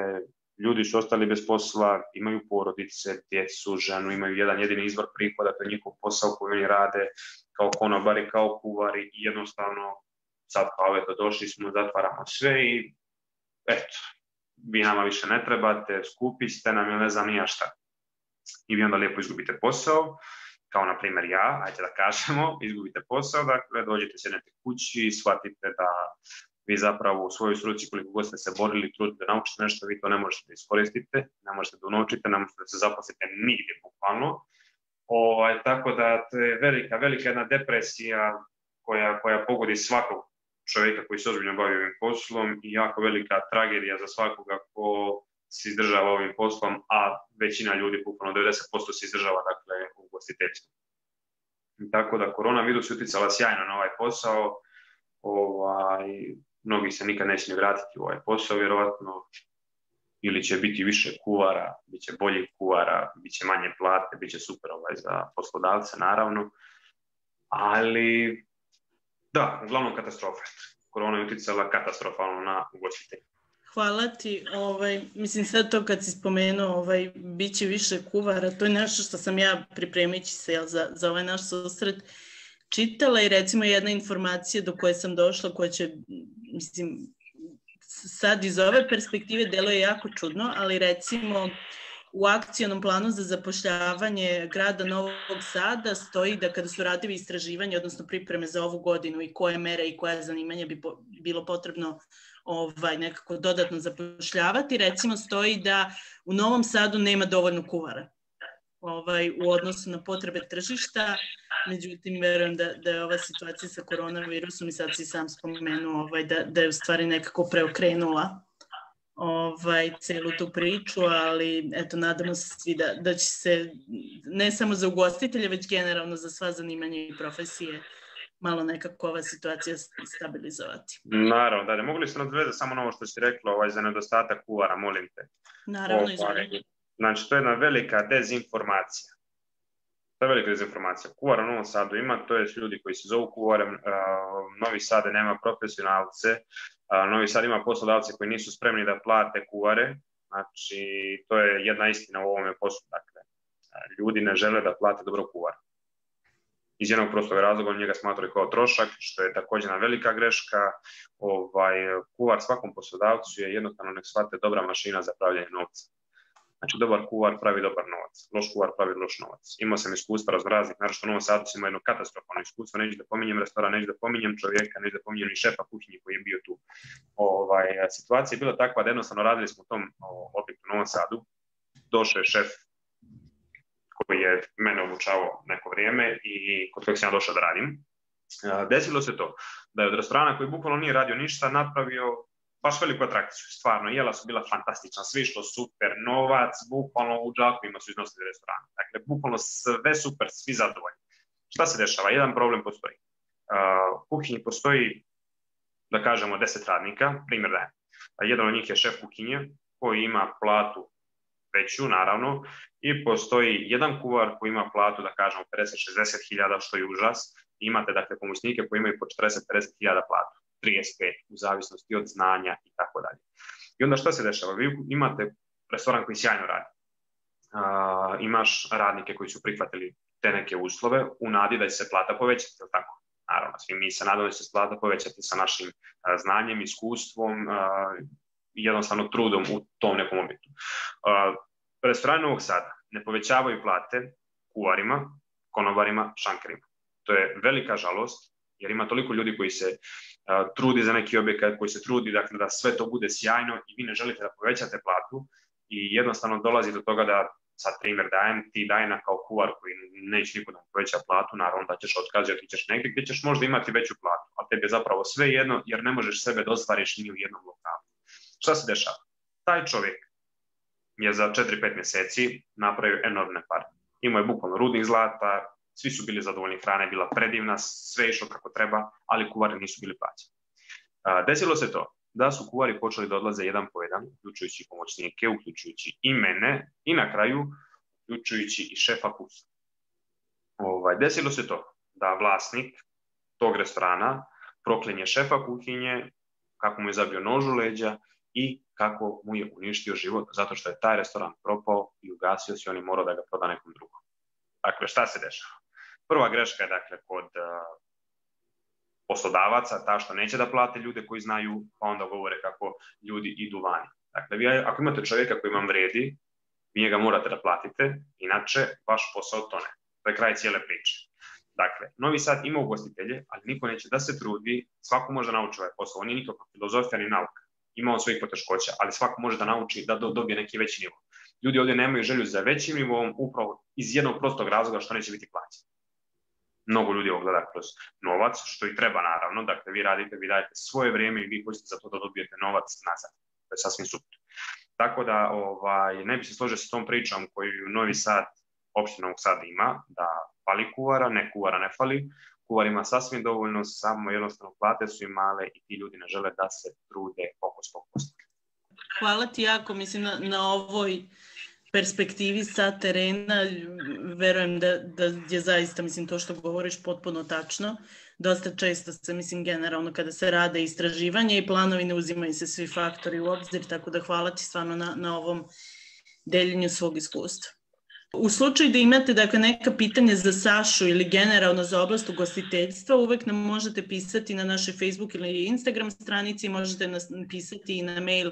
ljudi su ostali bez posla, imaju porodice, djecu, ženu, imaju jedan jedini izvor prihoda, to je njihov posao koji oni rade kao konobari, kao kuvari i jednostavno sad kao eto došli smo, zatvaramo sve i eto, vi nama više ne trebate, skupi ste nam ili ne znam nija šta. I vi onda lijepo izgubite posao, kao na primjer ja, ajde da kažemo, izgubite posao, dakle dođete, sjednete kući, shvatite da vi zapravo u svojoj struci koliko god ste se borili, trudite da naučite nešto, vi to ne možete da iskoristite, ne možete da unovčite, ne možete da se zaposlite nigdje bukvalno. Tako da to je velika jedna depresija koja pogodi svakog čovjeka koji se ozbiljno bavi ovim poslom i jako velika tragedija za svakoga ko se izdržava ovim poslom, a većina ljudi, bukvalno 90% se izdržava dakle, u ugostiteljstvu. Tako da koronavirus je utjecala sjajno na ovaj posao, mnogi se nikad neće ni vratiti u ovaj posao, vjerovatno, ili će biti više kuvara, bit će boljih kuvara, bit će manje plate, bit će super za poslodavce, naravno, ali da, uglavnom katastrofa. Korona je utjecala katastrofalno na ugostitelje. Hvala ti. Mislim sad to kad si spomenuo, bit će više kuvara, to je nešto što sam ja pripremajući se za ovaj naš susret čitala i recimo jedna informacija do koje sam došla koja će, mislim, sad iz ove perspektive deluje jako čudno, ali recimo u akcionom planu za zapošljavanje grada Novog Sada stoji da kada su radili istraživanje, odnosno pripreme za ovu godinu i koje mere i koje zanimanje bi bilo potrebno nekako dodatno zapošljavati, recimo stoji da u Novom Sadu nema dovoljno kuvara u odnosu na potrebe tržišta, međutim verujem da je ova situacija sa koronavirusom i sad si sam spomenuo da je u stvari nekako preokrenula celu tu priču, ali eto, nadamo se svi da će se ne samo za ugostitelje, već generalno za sva zanimanja i profesije malo nekako ova situacija stabilizovati. Naravno, da ne mogli se nadvezati samo na ovo što si rekla za nedostatak kuvara, molim te. Naravno, izvolim. Znači, to je jedna velika dezinformacija. To je velika dezinformacija. Kuvara u Novom Sadu ima, to je ljudi koji se zovu kuvarem, Novi Sad nema profesionalce, Novi Sad ima poslodavce koji nisu spremni da plate kuvare, znači to je jedna istina u ovome poslu. Dakle, ljudi ne žele da plate dobro kuvara. Iz jednog prostog razloga on njega smatraju kao trošak, što je također jedna velika greška. Kuvar svakom poslodavcu je jednostavno nek shvate dobra mašina za pravljanje novca. Znači, dobar kuvar pravi dobar novac, loš kuvar pravi loš novac. Imao sam iskustva raznoraznih, naravno u Novom Sadu sam imao jedno katastrofalno iskustvo, neću da pominjem restoran, neću da pominjem čovjeka, neću da pominjem ni šefa kuhinje koji je bio tu. Situacija je bila takva da jednostavno radili smo u tom objektu u Novom Sadu. Došao je šef koji je mene obučavao neko vrijeme i kod kojeg sam ja došao da radim. Desilo se to da je od restorana koji bukvalno nije radio ništa napravio baš veliku atrakciju, stvarno, jela su bila fantastična, svi što super, novac, bukvalno u džakovima su iznosili restorana. Dakle, bukvalno sve super, svi zadovoljni. Šta se dešava? Jedan problem postoji. U kuhinji postoji, da kažemo, 10 radnika, primjer dajem. Jedan od njih je šef kuhinje, koji ima platu veću, naravno, i postoji jedan kuvar koji ima platu, da kažemo, 50-60 hiljada, što je užas. Imate, dakle, pomoćnike koji imaju po 40-50 hiljada platu. 35, u zavisnosti od znanja i tako dalje. I onda šta se dešava? Vi imate restoran koji sjajno radi. Imaš radnike koji su prihvatili te neke uslove u nadi da će se plata povećati, ili tako? Naravno, svi mi se nadamo da će se plata povećati sa našim znanjem, iskustvom i jednostavno trudom u tom nekom objektu. Restorani Novog Sada ne povećavaju plate kuvarima, konobarima, šankerima. To je velika žalost, jer ima toliko ljudi koji se trudi za neki objekat, koji se trudi dakle, da sve to bude sjajno i vi ne želite da povećate platu i jednostavno dolazi do toga da, sad primjer dajem, ti dajna kao kuvar koji neće niko da poveća platu, naravno da ćeš otkazati, ti ćeš negdje gdje ćeš možda imati veću platu, a tebi je zapravo sve jedno jer ne možeš sebe da ostvariš ni u jednom lokalu. Šta se dešava? Taj čovjek je za 4-5 mjeseci napravio enormne pare. Imao je bukvalno rudnih zlata, svi su bili zadovoljni, hrana je bila predivna, sve išlo kako treba, ali kuvari nisu bili plaćeni. Desilo se to da su kuvari počeli da odlaze jedan po jedan, uključujući pomoćnike, uključujući i mene, i na kraju uključujući i šefa kusa. Desilo se to da vlasnik tog restorana proklinje šefa kuhinje, kako mu je zabio nož u leđa i kako mu je uništio život, zato što je taj restoran propao i ugasio se, on je morao da ga proda nekom drugom. Dakle, šta se dešava? Prva greška je, dakle, kod poslodavaca, ta što neće da plate ljude koji znaju, pa onda govore kako ljudi idu vani. Dakle, vi ako imate čovjeka koji vam vredi, vi njega morate da platite, inače vaš posao tone. To je kraj cijele priče. Dakle, Novi Sad ima ugostitelje, ali niko neće da se trudi, svako može da nauči ovaj posao. On nije nikakva filozofija ni nauka. Ima on svojih poteškoća, ali svako može da nauči da dobije neki veći nivo. Ljudi ovdje nemaju želju za većim nivom upravo iz jednog prostog razloga što neće biti plaćen. Mnogo ljudi ovo gleda kroz novac, što i treba naravno. Dakle, vi radite, vi dajete svoje vrijeme i vi hoćete za to da dobijete novac nazad. To je sasvim super. Tako da ne bi se složio sa tom pričom koju Novi Sad, opština Novog Sada ima, da fali kuvara, ne, kuvara ne fali. Kuvar ima sasvim dovoljno, samo jednostavno plate su im male i ti ljudi ne žele da se trude oko 100%. Hvala ti jako, mislim, na ovoj perspektivi sa terena. Verujem da je zaista, mislim, to što govoriš potpuno tačno. Dosta često se, mislim, generalno kada se rade istraživanje i planovi ne uzimaju se svi faktori u obzir, tako da hvala ti stvarno na ovom deljenju svog iskustva. U slučaju da imate dakle, neka pitanja za Sašu ili generalno za oblast ugostiteljstva, uvek nam možete pisati na našoj Facebook ili Instagram stranici, možete nas pisati i na mail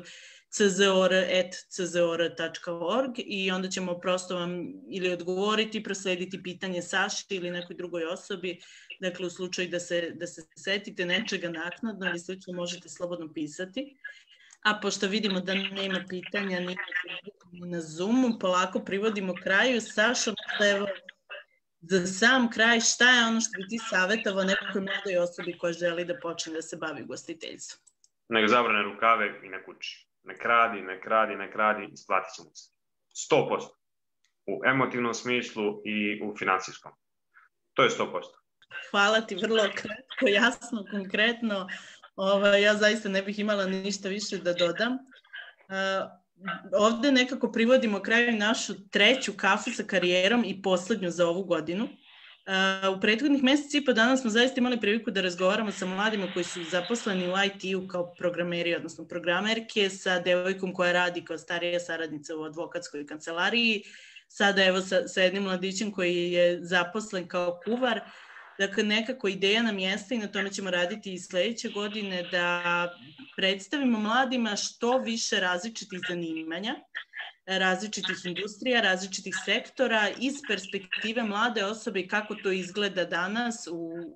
czor@czor.org i onda ćemo prosto vam ili odgovoriti, proslediti pitanje Saši ili nekoj drugoj osobi. Dakle, u slučaju da se setite nečega naknadno ili slično, možete slobodno pisati. A pošto vidimo da nema pitanja ni na Zoomu, polako privodimo kraju. Saša, evo, za sam kraj, šta je ono što bi ti savjetovao nekoj mladoj osobi koja želi da počne da se bavi ugostiteljstvom? Nek zavrne rukave i nek uči. Nek radi, isplatit će mu se. 100%. U emotivnom smislu i u finansijskom. To je 100%. Hvala ti, vrlo kratko, jasno, konkretno. Ja zaista ne bih imala ništa više da dodam. Ovde nekako privodimo kraju našu 3. kafu sa karijerom i poslednju za ovu godinu. U prethodnih meseci i po dana smo zaista imali priliku da razgovaramo sa mladima koji su zaposleni u IT-u kao programeri, odnosno programerke, sa devojkom koja radi kao starija saradnica u advokatskoj kancelariji, sada evo sa jednim mladićem koji je zaposlen kao kuvar. Dakle, nekako ideja nam jeste i na tome ćemo raditi i sledeće godine da predstavimo mladima što više različitih zanimanja, različitih industrija, različitih sektora iz perspektive mlade osobe i kako to izgleda danas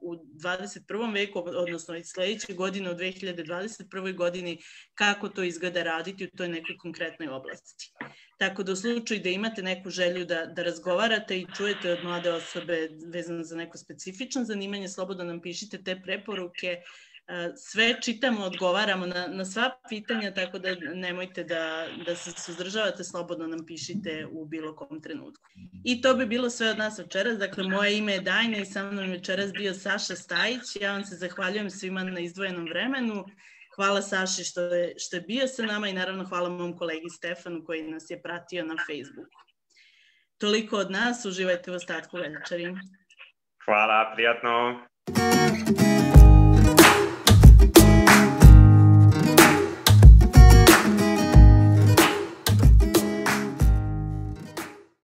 u 21. veku, odnosno i sledeće godine u 2021. godini, kako to izgleda raditi u toj nekoj konkretnoj oblasti. Tako da u slučaju da imate neku želju da razgovarate i čujete od mlade osobe vezano za neko specifično zanimanje, slobodno nam pišite te preporuke. Sve čitamo, odgovaramo na sva pitanja, tako da nemojte da se suzdržavate, slobodno nam pišite u bilo kom trenutku. I to bi bilo sve od nas večeras. Dakle, moje ime je Dajna i sa mnom večeras bio Saša Stajić. Ja vam se zahvaljujem svima na izdvojenom vremenu. Hvala Saši što je bio sa nama i naravno hvala mom kolegi Stefanu koji nas je pratio na Facebooku. Toliko od nas, uživajte u ostatku večeri. Hvala, prijatno.